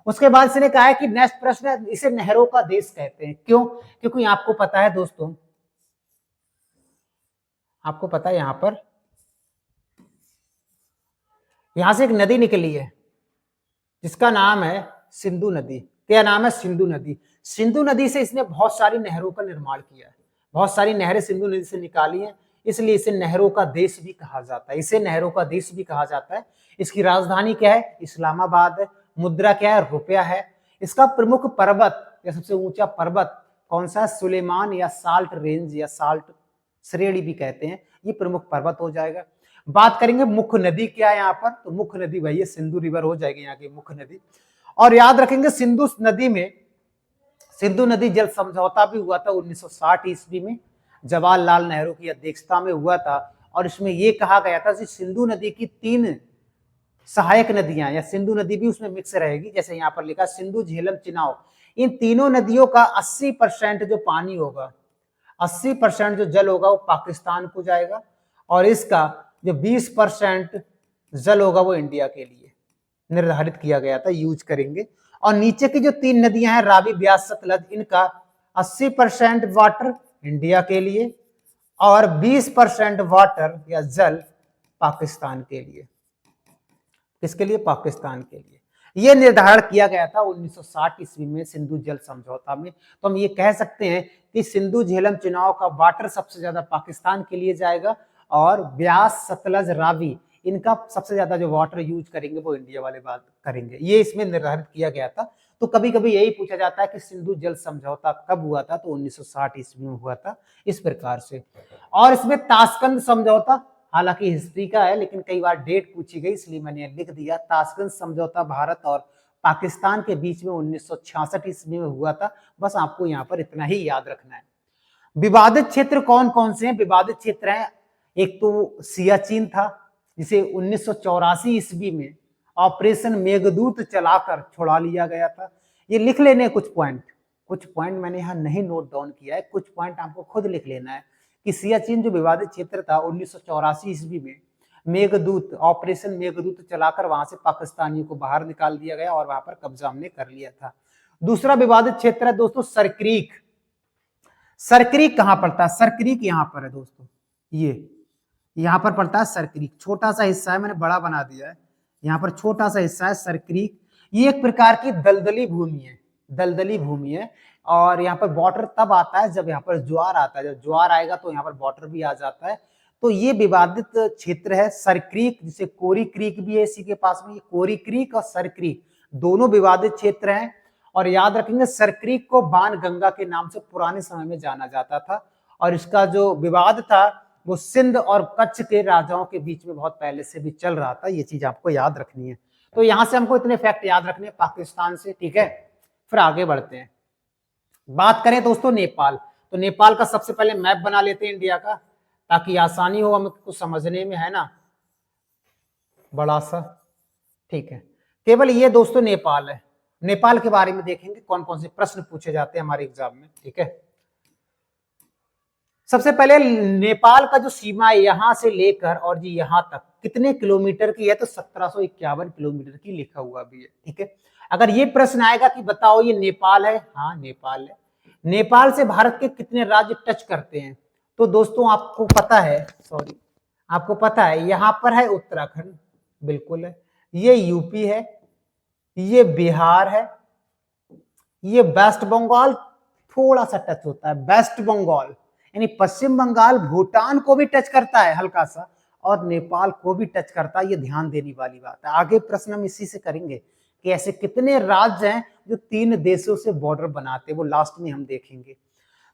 उसके बाद इसने कहा है कि नेक्स्ट प्रश्न है, इसे नहरों का देश कहते हैं। क्यों? क्योंकि आपको पता है दोस्तों, आपको पता है यहां से एक नदी निकली है जिसका नाम है सिंधु नदी। क्या नाम है? सिंधु नदी। सिंधु नदी से इसने बहुत सारी नहरों का निर्माण किया है, बहुत सारी नहरें सिंधु नदी से निकाली हैं, इसलिए इसे नहरों का देश भी कहा जाता है। इसे नहरों का देश भी कहा जाता है। इसकी राजधानी क्या है? इस्लामाबाद है। मुद्रा क्या है? रुपया है। इसका प्रमुख पर्वत या सबसे ऊंचा पर्वत कौन सा? सुलेमान या साल्ट रेंज या साल्ट श्रेणी भी कहते हैं, ये प्रमुख पर्वत हो जाएगा। बात करेंगे मुख्य नदी क्या है यहाँ पर, तो मुख्य नदी वही है, सिंधु रिवर हो जाएगी यहाँ की मुख्य नदी। और याद रखेंगे, सिंधु नदी जल समझौता भी हुआ था 1960 ईस्वी में, जवाहरलाल नेहरू की अध्यक्षता में हुआ था। और इसमें यह कहा गया था कि सिंधु नदी की 3 सहायक नदियां, या सिंधु नदी भी उसमें मिक्स रहेगी, जैसे यहाँ पर लिखा सिंधु, झेलम, चिनाब, इन तीनों नदियों का 80% जो पानी होगा, 80% जो जल होगा वो पाकिस्तान को जाएगा, और इसका जो 20% जल होगा वो इंडिया के लिए निर्धारित किया गया था, यूज करेंगे। और नीचे की जो 3 नदियां हैं, रावी, ब्यास, सतलज, इनका 80% वाटर इंडिया के लिए और 20% वाटर या जल पाकिस्तान के लिए। किसके लिए? पाकिस्तान के लिए। यह निर्धारण किया गया था 1960 ईस्वी में सिंधु जल समझौता में। तो हम ये कह सकते हैं कि सिंधु, झेलम, चिनाब का वाटर सबसे ज्यादा पाकिस्तान के लिए जाएगा, और ब्यास, सतलज, रावी, इनका सबसे ज्यादा जो वाटर यूज करेंगे वो इंडिया वाले बात करेंगे। ये इसमें निर्धारित किया गया था। तो कभी कभी यही पूछा जाता है कि सिंधु जल समझौता कब हुआ था, तो 1960 ईस्वी में हुआ था, इस प्रकार से। और इसमें ताशकंद समझौता, हालांकि हिस्ट्री का है लेकिन कई बार डेट पूछी गई, इसलिए मैंने लिख दिया। ताशकंद समझौता भारत और पाकिस्तान के बीच में 1966 ईस्वी में हुआ था। बस आपको यहाँ पर इतना ही याद रखना है। विवादित क्षेत्र कौन कौन से हैं? विवादित क्षेत्र हैं, एक तो सियाचिन था जिसे 1984 ईस्वी में ऑपरेशन मेघदूत चलाकर छुड़ा लिया गया था। ये लिख लेने कुछ पॉइंट मैंने यहाँ नहीं नोट डाउन किया है, कुछ पॉइंट आपको खुद लिख लेना है कि सियाचिन जो विवादित क्षेत्र था 1984 ईस्वी में मेघदूत ऑपरेशन मेघदूत चलाकर वहां से पाकिस्तानियों को बाहर निकाल दिया गया और वहां पर कब्जा हमने कर लिया था। दूसरा विवादित क्षेत्र है दोस्तों सरक्रीक। सरक्रीक कहां पड़ता है? सरक्रीक यहां पर है दोस्तों, ये यहां पर पड़ता है सरक्रीक। छोटा सा हिस्सा है, मैंने बड़ा बना दिया है, यहाँ पर छोटा सा हिस्सा है सरक्रीक। ये एक प्रकार की दलदली भूमि है और यहाँ पर वाटर तब आता है जब यहाँ पर ज्वार आता है। जब ज्वार आएगा तो यहाँ पर वाटर भी आ जाता है। तो ये विवादित क्षेत्र है सरक्रीक, जिसे कोरी क्रीक भी है इसी के पास में। ये कोरी क्रीक और सरक्रीक दोनों विवादित क्षेत्र हैं। और याद रखेंगे सरक्रीक को बाणगंगा के नाम से पुराने समय में जाना जाता था और इसका जो विवाद था वो सिंध और कच्छ के राजाओं के बीच में बहुत पहले से भी चल रहा था। ये चीज आपको याद रखनी है। तो यहां से हमको इतने फैक्ट याद रखने हैं पाकिस्तान से, ठीक है। फिर आगे बढ़ते हैं, बात करें दोस्तों नेपाल। तो नेपाल का सबसे पहले मैप बना लेते हैं इंडिया का, ताकि आसानी हो हमें कुछ समझने में, है ना, बड़ा सा, ठीक है। केवल ये दोस्तों नेपाल है। नेपाल के बारे में देखेंगे कौन कौन से प्रश्न पूछे जाते हैं हमारे एग्जाम में, ठीक है। सबसे पहले नेपाल का जो सीमा है यहां से लेकर और जी यहां तक कितने किलोमीटर की है? तो 1751 किलोमीटर की लिखा हुआ भी है, ठीक है। अगर ये प्रश्न आएगा कि बताओ ये नेपाल है, हाँ नेपाल है। नेपाल से भारत के कितने राज्य टच करते हैं? तो दोस्तों आपको पता है, आपको पता है यहां पर है उत्तराखंड, बिल्कुल है, ये यूपी है, ये बिहार है, ये वेस्ट बंगाल थोड़ा सा टच होता है, वेस्ट बंगाल यानी पश्चिम बंगाल भूटान को भी टच करता है हल्का सा और नेपाल को भी टच करता है। ये ध्यान देने वाली बात है। आगे प्रश्न हम इसी से करेंगे कि ऐसे कितने राज्य हैं जो 3 देशों से बॉर्डर बनाते हैं, वो लास्ट में हम देखेंगे।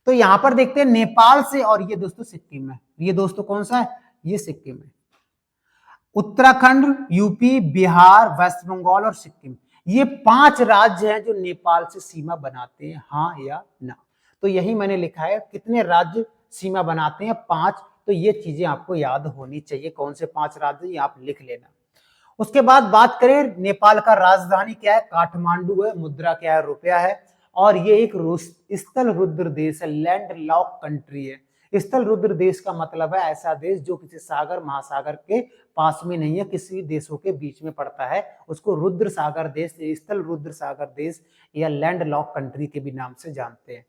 तो यहां पर देखते हैं नेपाल से, और ये दोस्तों सिक्किम है। ये दोस्तों कौन सा है? ये सिक्किम है। उत्तराखंड, यूपी, बिहार, वेस्ट बंगाल और सिक्किम, ये 5 राज्य हैं जो नेपाल से सीमा बनाते हैं, हाँ या ना। तो यही मैंने लिखा है, कितने राज्य सीमा बनाते हैं? 5। तो ये चीजें आपको याद होनी चाहिए, कौन से 5 राज्य, ये आप लिख लेना। उसके बाद बात करें नेपाल का राजधानी क्या है? काठमांडू है, मुद्रा क्या है? रुपया है, और ये एक स्थल रुद्र देश है, लैंड लॉक कंट्री है। स्थल रुद्र देश का मतलब है ऐसा देश जो किसी सागर महासागर के पास में नहीं है, किसी देशों के बीच में पड़ता है, उसको रुद्र सागर देश, स्थल रुद्र सागर देश या लैंड लॉक कंट्री के भी नाम से जानते हैं।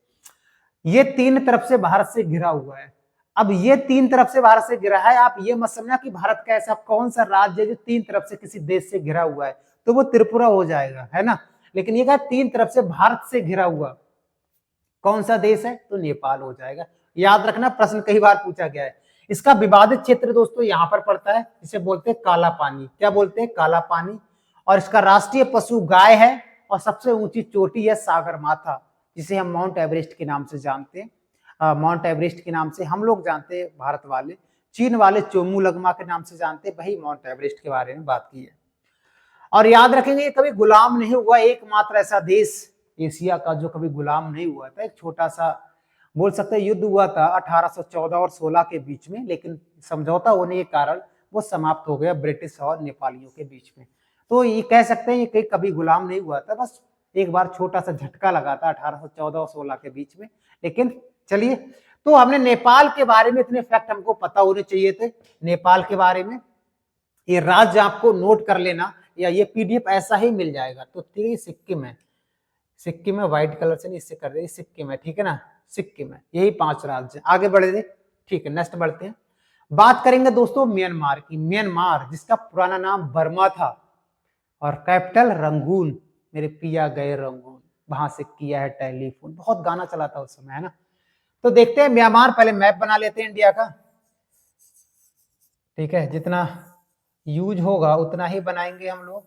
ये 3 तरफ से भारत से घिरा हुआ है। अब ये 3 तरफ से भारत से घिरा है, आप ये मत समझना कि भारत का ऐसा कौन सा राज्य है जो 3 तरफ से किसी देश से घिरा हुआ है, तो वो त्रिपुरा हो जाएगा, है ना। लेकिन ये कहा 3 तरफ से भारत से घिरा हुआ कौन सा देश है? तो नेपाल हो जाएगा। याद रखना, प्रश्न कई बार पूछा गया है। इसका विवादित क्षेत्र दोस्तों यहां पर पड़ता है, इसे बोलते हैं काला पानी। क्या बोलते हैं? काला पानी। और इसका राष्ट्रीय पशु गाय है और सबसे ऊंची चोटी है सागरमाथा, जिसे हम माउंट एवरेस्ट के नाम से जानते हैं। माउंट एवरेस्ट के नाम से हम लोग जानते हैं भारत वाले, चीन वाले चोमुलंगमा के नाम से जानते हैं, वही माउंट एवरेस्ट के बारे में बात की है। और याद रखेंगे ये कभी गुलाम नहीं हुआ, एकमात्र ऐसा देश एशिया का जो कभी गुलाम नहीं हुआ था। एक छोटा सा बोल सकते हैं युद्ध हुआ था 1814 और 16 के बीच में, लेकिन समझौता होने के कारण वो समाप्त हो गया ब्रिटिश और नेपालियों के बीच में। तो ये कह सकते हैं ये कभी गुलाम नहीं हुआ था, बस एक बार छोटा सा झटका लगा था 1814 और 16 के बीच में। लेकिन चलिए, तो हमने नेपाल के बारे में इतने फैक्ट हमको पता होने चाहिए थे नेपाल के बारे में। ये राज्य आपको नोट कर लेना, या ये पीडीएफ ऐसा ही मिल जाएगा। तो ठीक, सिक्किम है, सिक्किम है, व्हाइट कलर से नहीं इससे कर रहे, सिक्किम है, ठीक है ना, सिक्किम है। यही 5 राज्य। आगे बढ़े थे, ठीक है, नेक्स्ट बढ़ते हैं। बात करेंगे दोस्तों म्यांमार की। म्यांमार जिसका पुराना नाम बर्मा था और कैपिटल रंगून, मेरे पिया गए रंगून, वहां से किया है टेलीफोन, बहुत गाना चला था उस समय, है ना। तो देखते हैं म्यांमार, पहले मैप बना लेते हैं इंडिया का, ठीक है, जितना यूज होगा उतना ही बनाएंगे हम लोग,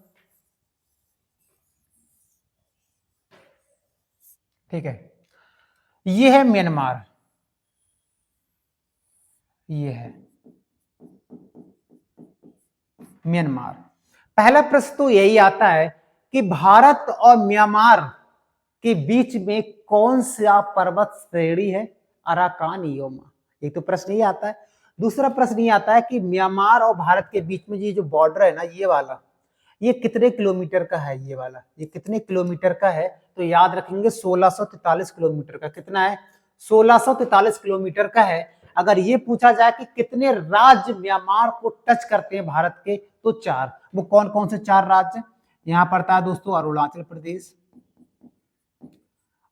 ठीक है। ये है म्यांमार, ये है म्यांमार। पहला प्रश्न तो यही आता है कि भारत और म्यांमार के बीच में कौन सा पर्वत श्रेणी है? अराकान योमा, एक तो प्रश्न ये आता है। दूसरा प्रश्न ये आता है कि म्यांमार और भारत के बीच में ये जो बॉर्डर है ना, ये वाला, ये कितने किलोमीटर का है ये वाला, ये कितने किलोमीटर का है, तो याद रखेंगे 1643 किलोमीटर का। कितना है? 1643 किलोमीटर का है। अगर ये पूछा जाए कि कितने राज्य म्यांमार को टच करते हैं भारत के, तो 4। वो कौन कौन से 4 राज्य? यहाँ पड़ता है दोस्तों अरुणाचल प्रदेश,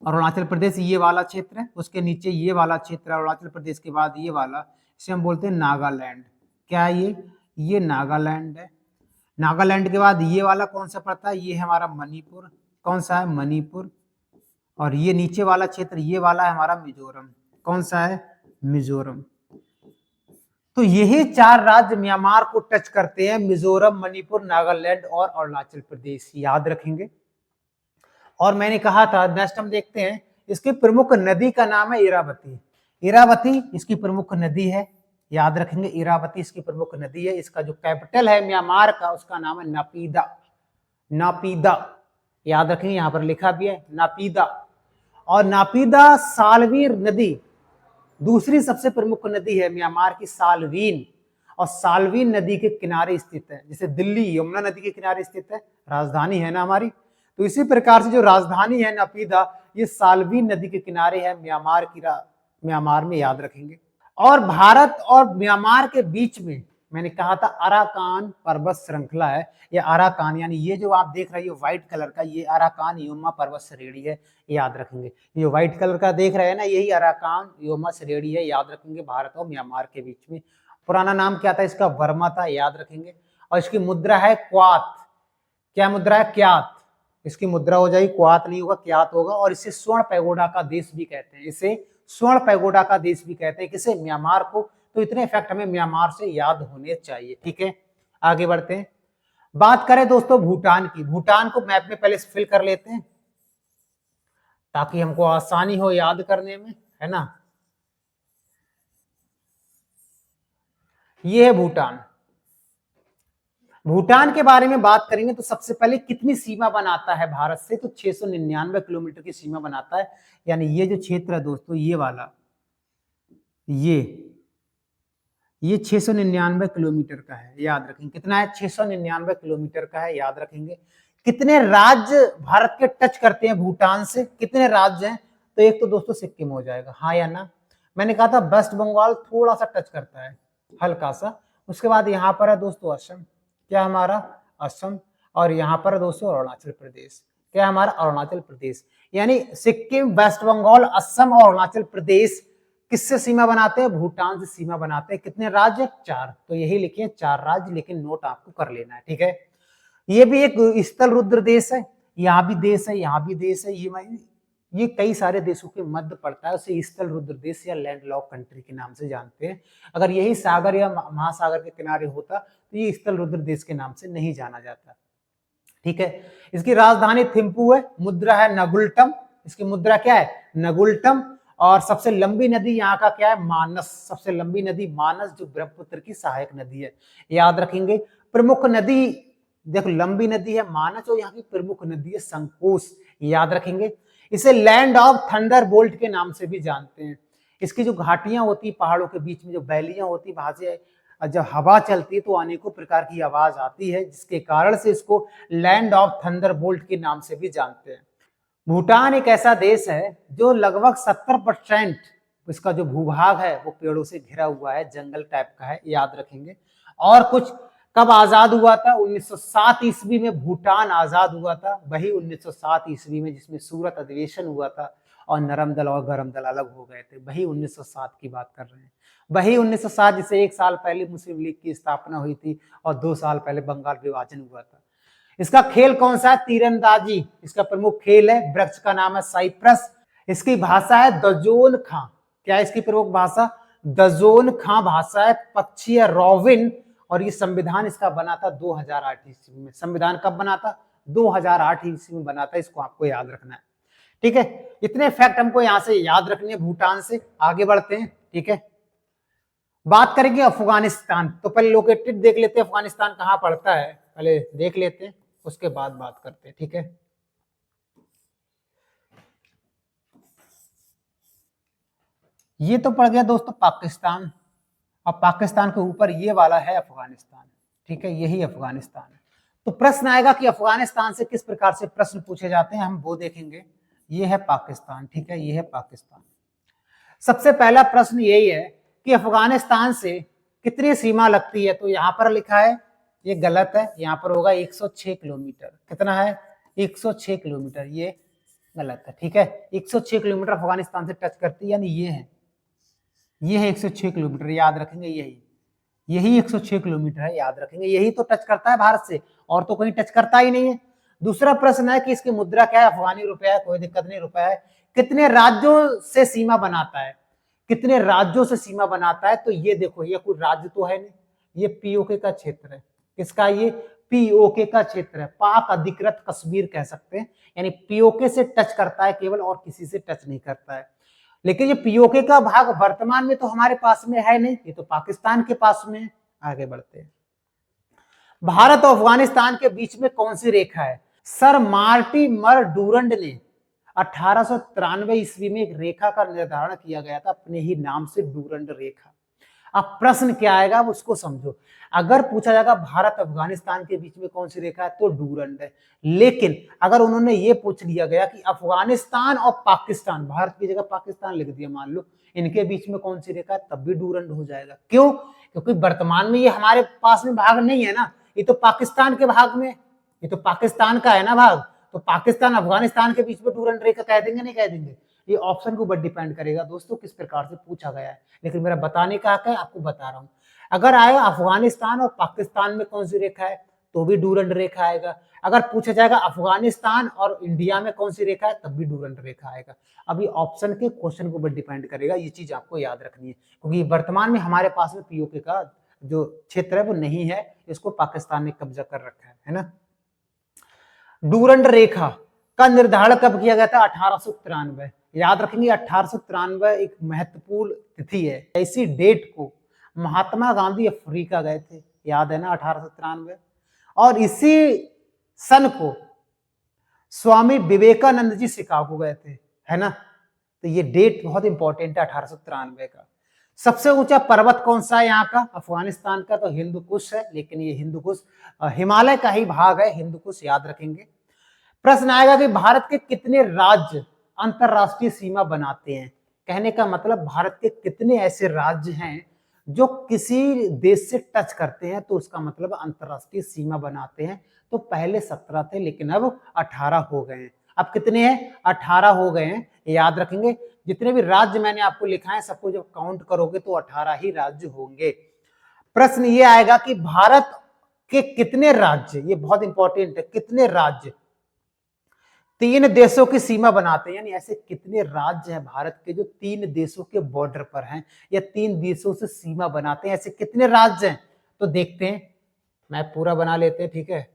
अरुणाचल प्रदेश ये वाला क्षेत्र है, उसके नीचे ये वाला क्षेत्र, अरुणाचल प्रदेश के बाद ये वाला, इसे हम बोलते हैं नागालैंड। क्या है ये नागालैंड है। नागालैंड के बाद ये वाला कौन सा पड़ता है? ये है हमारा मणिपुर। कौन सा है? मणिपुर। और ये नीचे वाला क्षेत्र ये वाला है हमारा मिजोरम। कौन सा है? मिजोरम। तो यही 4 राज्य म्यांमार को टच करते हैं, मिजोरम, मणिपुर, नागालैंड और अरुणाचल प्रदेश, याद रखेंगे। और मैंने कहा था, नेक्स्ट हम देखते हैं, इसकी प्रमुख नदी का नाम है इरावती। इरावती इसकी प्रमुख नदी है, याद रखेंगे, इरावती इसकी प्रमुख नदी है। इसका जो कैपिटल है म्यांमार का, उसका नाम है नापीदा। नापीदा याद रखेंगे, यहां पर लिखा भी है नापीदा। और नापीदा सालवीर नदी दूसरी सबसे प्रमुख नदी है म्यांमार की, सालवीन। और सालवीन नदी के किनारे स्थित है, जैसे दिल्ली यमुना नदी के किनारे स्थित है, राजधानी है ना हमारी, तो इसी प्रकार से जो राजधानी है नापीदा, ये सालवीन नदी के किनारे है म्यांमार में, याद रखेंगे। और भारत और म्यांमार के बीच में मैंने कहा था अराकान पर्वत श्रृंखला है। ये अराकान यानी ये जो आप देख रहे हैं व्हाइट कलर का, ये अराकान योमा पर्वत श्रेणी है, याद रखेंगे। ये व्हाइट कलर का देख रहे हैं ना, यही अराकान योमा श्रेणी है, याद रखेंगे, भारत और म्यांमार के बीच में। पुराना नाम क्या था इसका? वर्मा था, याद रखेंगे। और इसकी मुद्रा है क्वात। क्या मुद्रा है? क्यात। इसकी मुद्रा हो जाएगी, क्वात नहीं होगा, क्यात होगा। और इसे स्वर्ण पैगोडा का देश भी कहते हैं, इसे स्वर्ण पैगोडा का देश भी कहते हैं। किसे? म्यांमार को। तो इतने फैक्ट हमें म्यांमार से याद होने चाहिए, ठीक है। आगे बढ़ते हैं, बात करें दोस्तों भूटान की। भूटान को मैप में पहले फिल कर लेते हैं ताकि हमको आसानी हो याद करने में, है ना। ये है भूटान। भूटान के बारे में बात करेंगे तो सबसे पहले कितनी सीमा बनाता है भारत से, तो 699 किलोमीटर की सीमा बनाता है। यानी ये जो क्षेत्र है दोस्तों, ये वाला, ये 699 किलोमीटर का है, याद रखेंगे। कितना है? 699 किलोमीटर का है, याद रखेंगे। कितने राज्य भारत के टच करते हैं भूटान से? कितने राज्य हैं? तो एक तो दोस्तों सिक्किम हो जाएगा, हाँ या ना। मैंने कहा था वेस्ट बंगाल थोड़ा सा टच करता है, हल्का सा। उसके बाद यहाँ पर है दोस्तों असम। क्या हमारा? असम। और यहाँ पर है दोस्तों अरुणाचल प्रदेश। क्या हमारा? अरुणाचल प्रदेश। यानी सिक्किम, वेस्ट बंगाल, असम और अरुणाचल प्रदेश किससे सीमा बनाते हैं? भूटान से सीमा बनाते हैं। कितने राज्य? 4। तो यही लिखिए 4 राज्य, लेकिन नोट आपको कर लेना है, ठीक है। ये भी एक स्थल रुद्र देश है, यहाँ भी देश है, यहाँ भी देश है। ये कई सारे देशों के मध्य पड़ता है, उसे स्थल रुद्र देश या लैंडलॉक कंट्री के नाम से जानते हैं। अगर यही सागर या महासागर के किनारे होता तो ये स्थल रुद्र देश के नाम से नहीं जाना जाता, ठीक है। इसकी राजधानी थिम्पू है, मुद्रा है नगुल्टम। इसकी मुद्रा क्या है? नगुल्टम। और सबसे लंबी नदी यहाँ का क्या है? मानस। सबसे लंबी नदी मानस, जो ब्रह्मपुत्र की सहायक नदी है, याद रखेंगे। प्रमुख नदी देखो, लंबी नदी है मानस और यहाँ की प्रमुख नदी है संकोश, याद रखेंगे। इसे लैंड ऑफ थंडरबोल्ट के नाम से भी जानते हैं। इसकी जो घाटियां होती, पहाड़ों के बीच में जो वैलियां होती, वहां से जब हवा चलती है तो अनेकों प्रकार की आवाज आती है, जिसके कारण से इसको लैंड ऑफ थंडरबोल्ट के नाम से भी जानते हैं। भूटान एक ऐसा देश है जो लगभग 70% इसका जो भूभाग है वो पेड़ों से घिरा हुआ है, जंगल टाइप का है, याद रखेंगे। और कुछ कब आजाद हुआ था? 1907 ईस्वी में भूटान आजाद हुआ था, वही 1907 ईस्वी में जिसमें सूरत अधिवेशन हुआ था और नरम दल और गरम दल अलग हो गए थे, वही 1907 की बात कर रहे हैं। वही 1907 जिसे 1 साल पहले मुस्लिम लीग की स्थापना हुई थी और 2 साल पहले बंगाल विभाजन हुआ था। इसका खेल कौन सा है? तीरंदाजी इसका प्रमुख खेल है। वृक्ष का नाम है साइप्रस। इसकी भाषा है दजोन खां। क्या है इसकी प्रमुख भाषा? दजोन खां भाषा है। पक्षी है रोविन। और ये संविधान इसका बना था 2008 ईस्वी में। संविधान कब बना था? 2008 ईस्वी में बना था। इसको आपको याद रखना है, ठीक है। इतने फैक्ट हमको यहां से याद रखने हैं भूटान से। आगे बढ़ते हैं, ठीक है। बात करेंगे अफगानिस्तान। तो पहले लोकेटेड देख लेते हैं, अफगानिस्तान कहां पड़ता है पहले देख लेते हैं, उसके बाद बात करते हैं, ठीक है। ये तो पड़ गया दोस्तों पाकिस्तान। अब पाकिस्तान के ऊपर ये वाला है अफगानिस्तान, ठीक है, यही अफगानिस्तान है। तो प्रश्न आएगा कि अफगानिस्तान से किस प्रकार से प्रश्न पूछे जाते हैं, हम वो देखेंगे। ये है पाकिस्तान, ठीक है, ये है पाकिस्तान। सबसे पहला प्रश्न यही है कि अफगानिस्तान से कितनी सीमा लगती है, तो यहां पर लिखा है, ये गलत है, यहां पर होगा 106 किलोमीटर। कितना है? 106 किलोमीटर, ये गलत है, ठीक है। 106 किलोमीटर अफगानिस्तान से टच करती है, यानी ये है 106 किलोमीटर, याद रखेंगे। यही 106 किलोमीटर है, याद रखेंगे। यही तो टच करता है भारत से, और तो कहीं टच करता ही नहीं है। दूसरा प्रश्न है कि इसकी मुद्रा क्या है, अफगानी रुपया है, कोई दिक्कत नहीं, रुपया है। कितने राज्यों से सीमा बनाता है, कितने राज्यों से सीमा बनाता है, तो ये देखो, ये कोई राज्य तो है नहीं, ये पीओके का क्षेत्र है। किसका? ये पीओके का क्षेत्र है, पाक अधिकृत कश्मीर कह सकते हैं, यानी पीओके से टच करता है केवल, और किसी से टच नहीं करता है। लेकिन ये पीओके का भाग वर्तमान में तो हमारे पास में है नहीं, ये तो पाकिस्तान के पास में है। आगे बढ़ते हैं। भारत और अफगानिस्तान के बीच में कौन सी रेखा है? सर मार्टिमर डूरंड ने 1893 ईस्वी में एक रेखा का निर्धारण किया गया था अपने ही नाम से, डूरंड रेखा। अब प्रश्न क्या आएगा, अब उसको समझो। अगर पूछा जाएगा भारत अफगानिस्तान के बीच में कौन सी रेखा है, तो डूरंड है। लेकिन अगर उन्होंने ये पूछ लिया गया कि अफगानिस्तान और पाकिस्तान, भारत की जगह पाकिस्तान लिख दिया मान लो, इनके बीच में कौन सी रेखा है, तब भी डूरंड हो जाएगा। क्यों? क्योंकि वर्तमान में ये हमारे पास में भाग नहीं है ना, ये तो पाकिस्तान के भाग में, ये तो पाकिस्तान का है ना भाग, तो पाकिस्तान अफगानिस्तान के बीच में डूरंड रेखा कह देंगे, नहीं कह देंगे? ये ऑप्शन के ऊपर डिपेंड करेगा दोस्तों किस प्रकार से पूछा गया है, लेकिन मेरा बताने का हक है, आपको बता रहा हूं। अगर आएगा अफगानिस्तान और पाकिस्तान में कौन सी रेखा है, तो भी डूरंड रेखा आएगा। अगर पूछा जाएगा अफगानिस्तान और इंडिया में कौन सी रेखा है, तब भी डूरंड रेखा आएगा। अभी ऑप्शन के क्वेश्चन के ऊपर डिपेंड करेगा, ये चीज आपको याद रखनी है, क्योंकि वर्तमान में हमारे पास में पीओके का जो क्षेत्र है वो नहीं है, इसको पाकिस्तान ने कब्जा कर रखा है ना। डूरंड रेखा का निर्धारण कब किया गया था? 1893। याद रखेंगे 1893 एक महत्वपूर्ण तिथि है। ऐसी डेट को महात्मा गांधी अफ्रीका गए थे, याद है ना, 1893। और इसी सन को स्वामी विवेकानंद जी शिकागो गए थे, है ना। तो ये डेट बहुत इंपॉर्टेंट है 1893 का। सबसे ऊंचा पर्वत कौन सा है यहाँ का? अफगानिस्तान का तो हिंदू कुश है, लेकिन ये हिंदू कुश हिमालय का ही भाग है, हिंदू कुश, याद रखेंगे। प्रश्न आएगा कि भारत के कितने राज्य अंतरराष्ट्रीय सीमा बनाते हैं। कहने का मतलब भारत के कितने ऐसे राज्य हैं जो किसी देश से टच करते हैं, तो उसका मतलब अंतरराष्ट्रीय सीमा बनाते हैं। तो पहले 17 थे, लेकिन अब 18 हो गए हैं। अब कितने हैं? 18 हो गए हैं, याद रखेंगे। जितने भी राज्य मैंने आपको लिखा है सबको जब काउंट करोगे तो 18 ही राज्य होंगे। प्रश्न ये आएगा कि भारत के कितने राज्य, ये बहुत इंपॉर्टेंट है, कितने राज्य 3 देशों की सीमा बनाते हैं, यानी ऐसे कितने राज्य हैं भारत के जो 3 देशों के बॉर्डर पर हैं या 3 देशों से सीमा बनाते हैं, ऐसे कितने राज्य हैं? तो देखते हैं, मैं पूरा बना लेते हैं, ठीक है,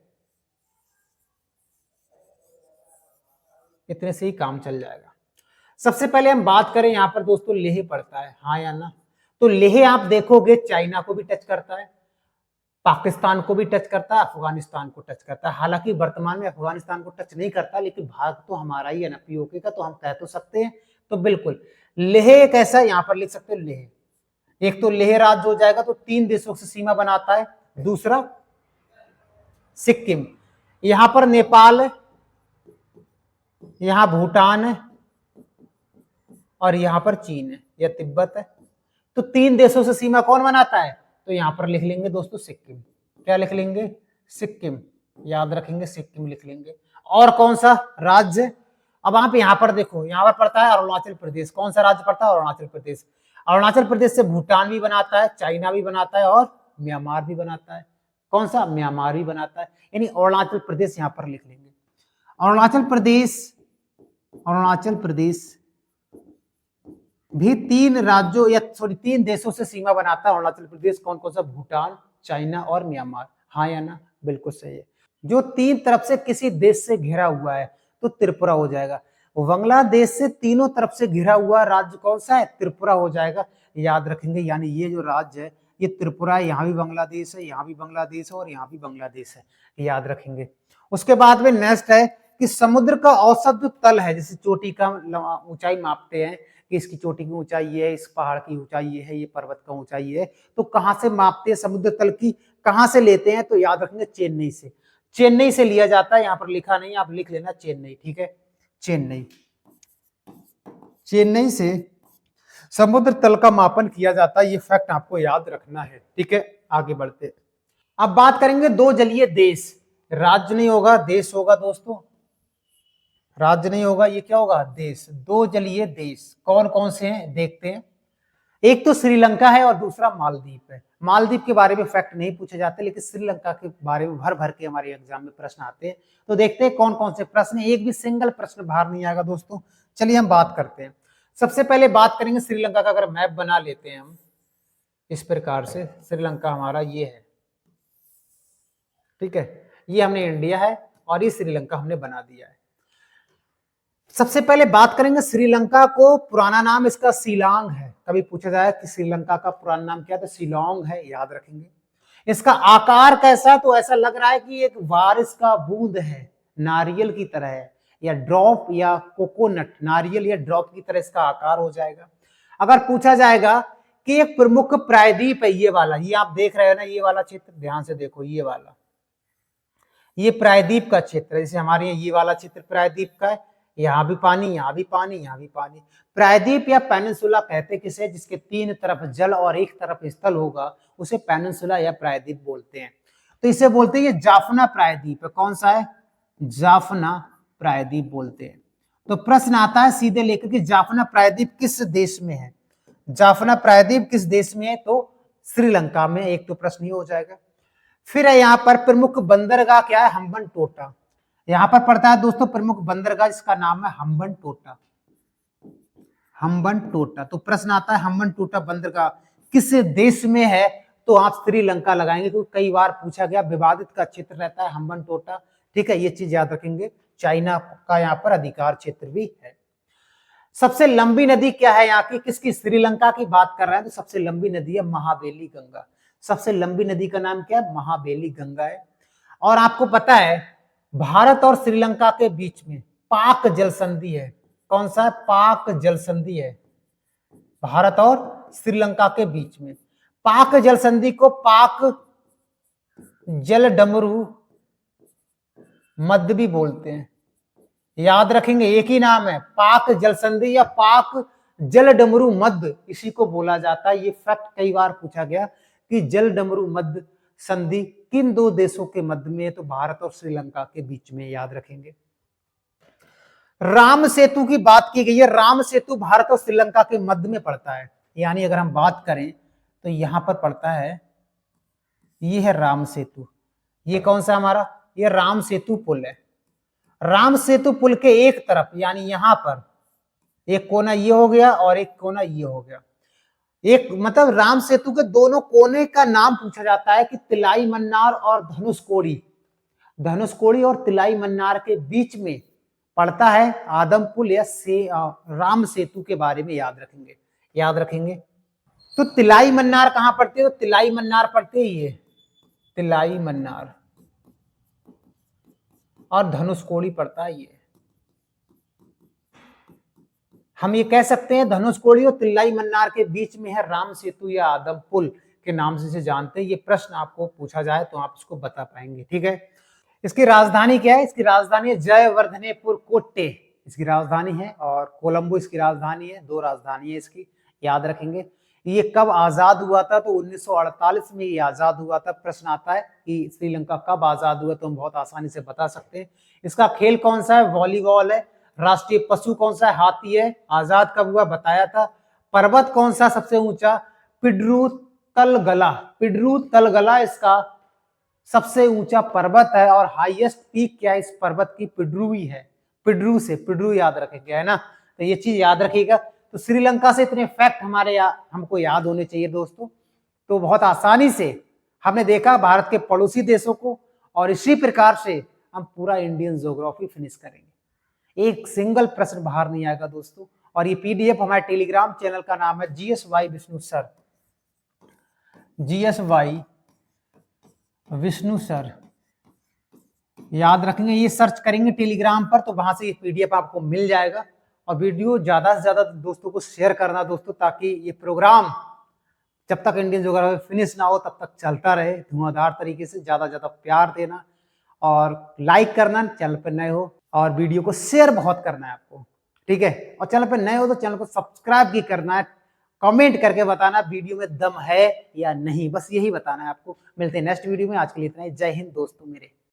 इतने से ही काम चल जाएगा। सबसे पहले हम बात करें यहां पर दोस्तों, लेह पड़ता है, हाँ या ना? तो लेह आप देखोगे चाइना को भी टच करता है, पाकिस्तान को भी टच करता है, अफगानिस्तान को टच करता है। हालांकि वर्तमान में अफगानिस्तान को टच नहीं करता, लेकिन भाग तो हमारा ही है ना पीओके का, तो हम कह तो सकते हैं। तो बिल्कुल लेह एक ऐसा, यहां पर लिख सकते हो लेह, एक तो लेह राज्य हो जाएगा, तो 3 देशों से सीमा बनाता है। दूसरा सिक्किम, यहां पर नेपाल है, यहां भूटान है, और यहां पर चीन है या तिब्बत है। तो 3 देशों से सीमा कौन बनाता है? तो यहां पर लिख लेंगे दोस्तों सिक्किम। क्या लिख लेंगे? सिक्किम, याद रखेंगे, सिक्किम लिख लेंगे। और कौन सा राज्य? अब आप यहां पर देखो, यहां पर पड़ता है अरुणाचल प्रदेश। कौन सा राज्य पड़ता है? अरुणाचल प्रदेश। अरुणाचल प्रदेश से भूटान भी बनाता है, चाइना भी बनाता है, और म्यांमार भी बनाता है। कौन सा? म्यांमार भी बनाता है, यानी अरुणाचल प्रदेश यहां पर लिख लेंगे। अरुणाचल प्रदेश, अरुणाचल प्रदेश भी 3 राज्यों या सॉरी 3 देशों से सीमा बनाता है अरुणाचल प्रदेश। कौन कौन सा? भूटान, चाइना और म्यांमार। हाँ या ना? बिल्कुल सही है। जो 3 तरफ से किसी देश से घिरा हुआ है तो त्रिपुरा हो जाएगा। बांग्लादेश से तीनों तरफ से घिरा हुआ राज्य कौन सा है? त्रिपुरा हो जाएगा, याद रखेंगे। यानी ये जो राज्य है ये त्रिपुरा है, यहाँ भी बांग्लादेश है, यहाँ भी बांग्लादेश है, और यहाँ भी बांग्लादेश है, याद रखेंगे। उसके बाद में नेक्स्ट है कि समुद्र का औसत जो तल है, जैसे चोटी का ऊंचाई मापते हैं कि इसकी चोटी की ऊंचाई ये है, इस पहाड़ की ऊंचाई ये है, ये पर्वत का ऊंचाई है, तो कहां से मापते हैं? समुद्र तल की कहां से लेते हैं? तो याद रखेंगे चेन्नई से। चेन्नई से लिया जाता है, यहां पर लिखा नहीं, आप लिख लेना चेन्नई, ठीक है, चेन्नई। चेन्नई से समुद्र तल का मापन किया जाता है, ये फैक्ट आपको याद रखना है, ठीक है। आगे बढ़ते, अब बात करेंगे दो जलीय देश, राज्य नहीं होगा देश होगा दोस्तों, राज्य नहीं होगा, ये क्या होगा, देश। दो जलीय देश कौन कौन से हैं देखते हैं। एक तो श्रीलंका है और दूसरा मालदीव है। मालदीव के बारे में फैक्ट नहीं पूछे जाते, लेकिन श्रीलंका के बारे में भर भर के हमारे एग्जाम में प्रश्न आते हैं। तो देखते हैं कौन कौन से प्रश्न, एक भी सिंगल प्रश्न बाहर नहीं आएगा दोस्तों। चलिए हम बात करते हैं। सबसे पहले बात करेंगे श्रीलंका का। अगर मैप बना लेते हैं हम इस प्रकार से, श्रीलंका हमारा ये है, ठीक है, ये हमने इंडिया है और ये श्रीलंका हमने बना दिया है। सबसे पहले बात करेंगे श्रीलंका को, पुराना नाम इसका शिलांग है। कभी पूछा जाए कि श्रीलंका का पुराना नाम क्या है, तो शिलांग है, याद रखेंगे। इसका आकार कैसा, तो ऐसा लग रहा है कि एक बारिश का बूंद है, नारियल की तरह है, या ड्रॉप या कोकोनट, नारियल या ड्रॉप की तरह इसका आकार हो जाएगा। अगर पूछा जाएगा कि एक प्रमुख प्रायद्वीप है, ये वाला, ये आप देख रहे हो ना, ये वाला चित्र ध्यान से देखो, ये वाला, ये प्रायद्वीप का क्षेत्र है। जैसे हमारे यहाँ ये वाला चित्र प्रायद्वीप का है, यहाँ भी पानी, यहाँ भी पानी, यहाँ भी पानी। प्रायद्वीप या पेनिनसुला कहते किसे, जिसके तीन तरफ जल और एक तरफ स्थल होगा, उसे पेनिनसुला या प्रायद्वीप बोलते हैं। तो इसे बोलते हैं, ये जाफना प्रायद्वीप है। कौन सा है, जाफना प्रायद्वीप बोलते हैं। तो प्रश्न आता है सीधे लेकर कि जाफना प्रायद्वीप किस देश में है, जाफना प्रायद्वीप किस देश में है, तो श्रीलंका में। एक तो प्रश्न ही हो जाएगा। फिर है यहाँ पर प्रमुख बंदरगाह क्या है, हम्बनटोटा। यहां पर पड़ता है दोस्तों प्रमुख बंदरगाह, जिसका नाम है हम्बनटोटा, हम्बनटोटा। तो प्रश्न आता है हम्बनटोटा बंदरगाह किस देश में है, तो आप श्रीलंका लगाएंगे, क्योंकि कई बार पूछा गया, विवादित का क्षेत्र रहता है हम्बनटोटा, ठीक है, ये चीज याद रखेंगे। चाइना का यहाँ पर अधिकार क्षेत्र भी है। सबसे लंबी नदी क्या है यहाँ की, किसकी, श्रीलंका की बात कर रहे हैं, तो सबसे लंबी नदी है महाबेली गंगा। सबसे लंबी नदी का नाम क्या है, महाबेली गंगा है। और आपको पता है भारत और श्रीलंका के बीच में पाक जल संधि है। कौन सा है, पाक जल संधि है, भारत और श्रीलंका के बीच में। पाक जल संधि को पाक जल डमरू मध्य भी बोलते हैं, याद रखेंगे, एक ही नाम है, पाक जल संधि या पाक जल डमरू मध्य, इसी को बोला जाता है। ये फैक्ट कई बार पूछा गया कि जल डमरू मध्य संधि किन दो देशों के मध्य में है, तो भारत और श्रीलंका के बीच में, याद रखेंगे। राम सेतु की बात की गई है, राम सेतु भारत और श्रीलंका के मध्य में पड़ता है। यानी अगर हम बात करें तो यहां पर पड़ता है, ये है राम सेतु। ये कौन सा हमारा, ये राम सेतु पुल है। राम सेतु पुल के एक तरफ, यानी यहां पर एक कोना ये हो गया और एक कोना ये हो गया, एक मतलब राम सेतु के दोनों कोने का नाम पूछा जाता है कि तिलाई मन्नार और धनुषकोडी। धनुषकोडी और तिलाई मन्नार के बीच में पड़ता है आदम पुल या राम सेतु के बारे में याद रखेंगे, याद रखेंगे। तो तिलाई मन्नार कहां पड़ती है, तो तिलाई मन्नार पड़ती है ये, तिलाई मन्नार, और धनुषकोडी पड़ता है ये। हम ये कह सकते हैं धनुषकोडी और तिल्लाई मन्नार के बीच में है राम सेतु या आदम पुल के नाम से इसे जानते हैं। ये प्रश्न आपको पूछा जाए तो आप इसको बता पाएंगे, ठीक है। इसकी राजधानी क्या है, इसकी राजधानी है जयवर्धनेपुर कोट्टे, इसकी राजधानी है, और कोलंबो इसकी राजधानी है। दो राजधानी है इसकी, याद रखेंगे। ये कब आजाद हुआ था, तो 1948 में ये आजाद हुआ था। प्रश्न आता है कि श्रीलंका कब आजाद हुआ, तो हम बहुत आसानी से बता सकते हैं। इसका खेल कौन सा है, वॉलीबॉल है। राष्ट्रीय पशु कौन सा है, हाथी है। आजाद कब हुआ, बताया था। पर्वत कौन सा सबसे ऊंचा, पिड्रू तलगला, पिड्रू तलगला इसका सबसे ऊंचा पर्वत है। और हाईएस्ट पीक क्या है इस पर्वत की, पिड्रू ही है। पिड्रू से, पिड्रू याद रखेंगे, है ना। तो ये चीज याद रखिएगा। तो श्रीलंका से इतने फैक्ट हमारे हमको याद होने चाहिए दोस्तों। तो बहुत आसानी से हमने देखा भारत के पड़ोसी देशों को, और इसी प्रकार से हम पूरा इंडियन ज्योग्राफी फिनिश करेंगे। एक सिंगल प्रश्न बाहर नहीं आएगा दोस्तों। और ये पीडीएफ हमारे टेलीग्राम चैनल का नाम है GSY Vishnu sir, GSY Vishnu sir, याद रखेंगे। ये सर्च करेंगे टेलीग्राम पर तो वहां से ये पीडीएफ आपको मिल जाएगा। और वीडियो ज्यादा से ज्यादा दोस्तों को शेयर करना दोस्तों, ताकि ये प्रोग्राम जब तक इंडियन ज्योग्राफी फिनिश ना हो तब तक चलता रहे धुआंधार तरीके से। ज्यादा ज्यादा प्यार देना और लाइक करना चैनल पर नए हो, और वीडियो को शेयर बहुत करना है आपको, ठीक है। और चैनल पर नए हो तो चैनल को सब्सक्राइब भी करना है, कमेंट करके बताना वीडियो में दम है या नहीं, बस यही बताना है आपको। मिलते हैं नेक्स्ट वीडियो में, आज के लिए इतना ही। जय हिंद दोस्तों मेरे।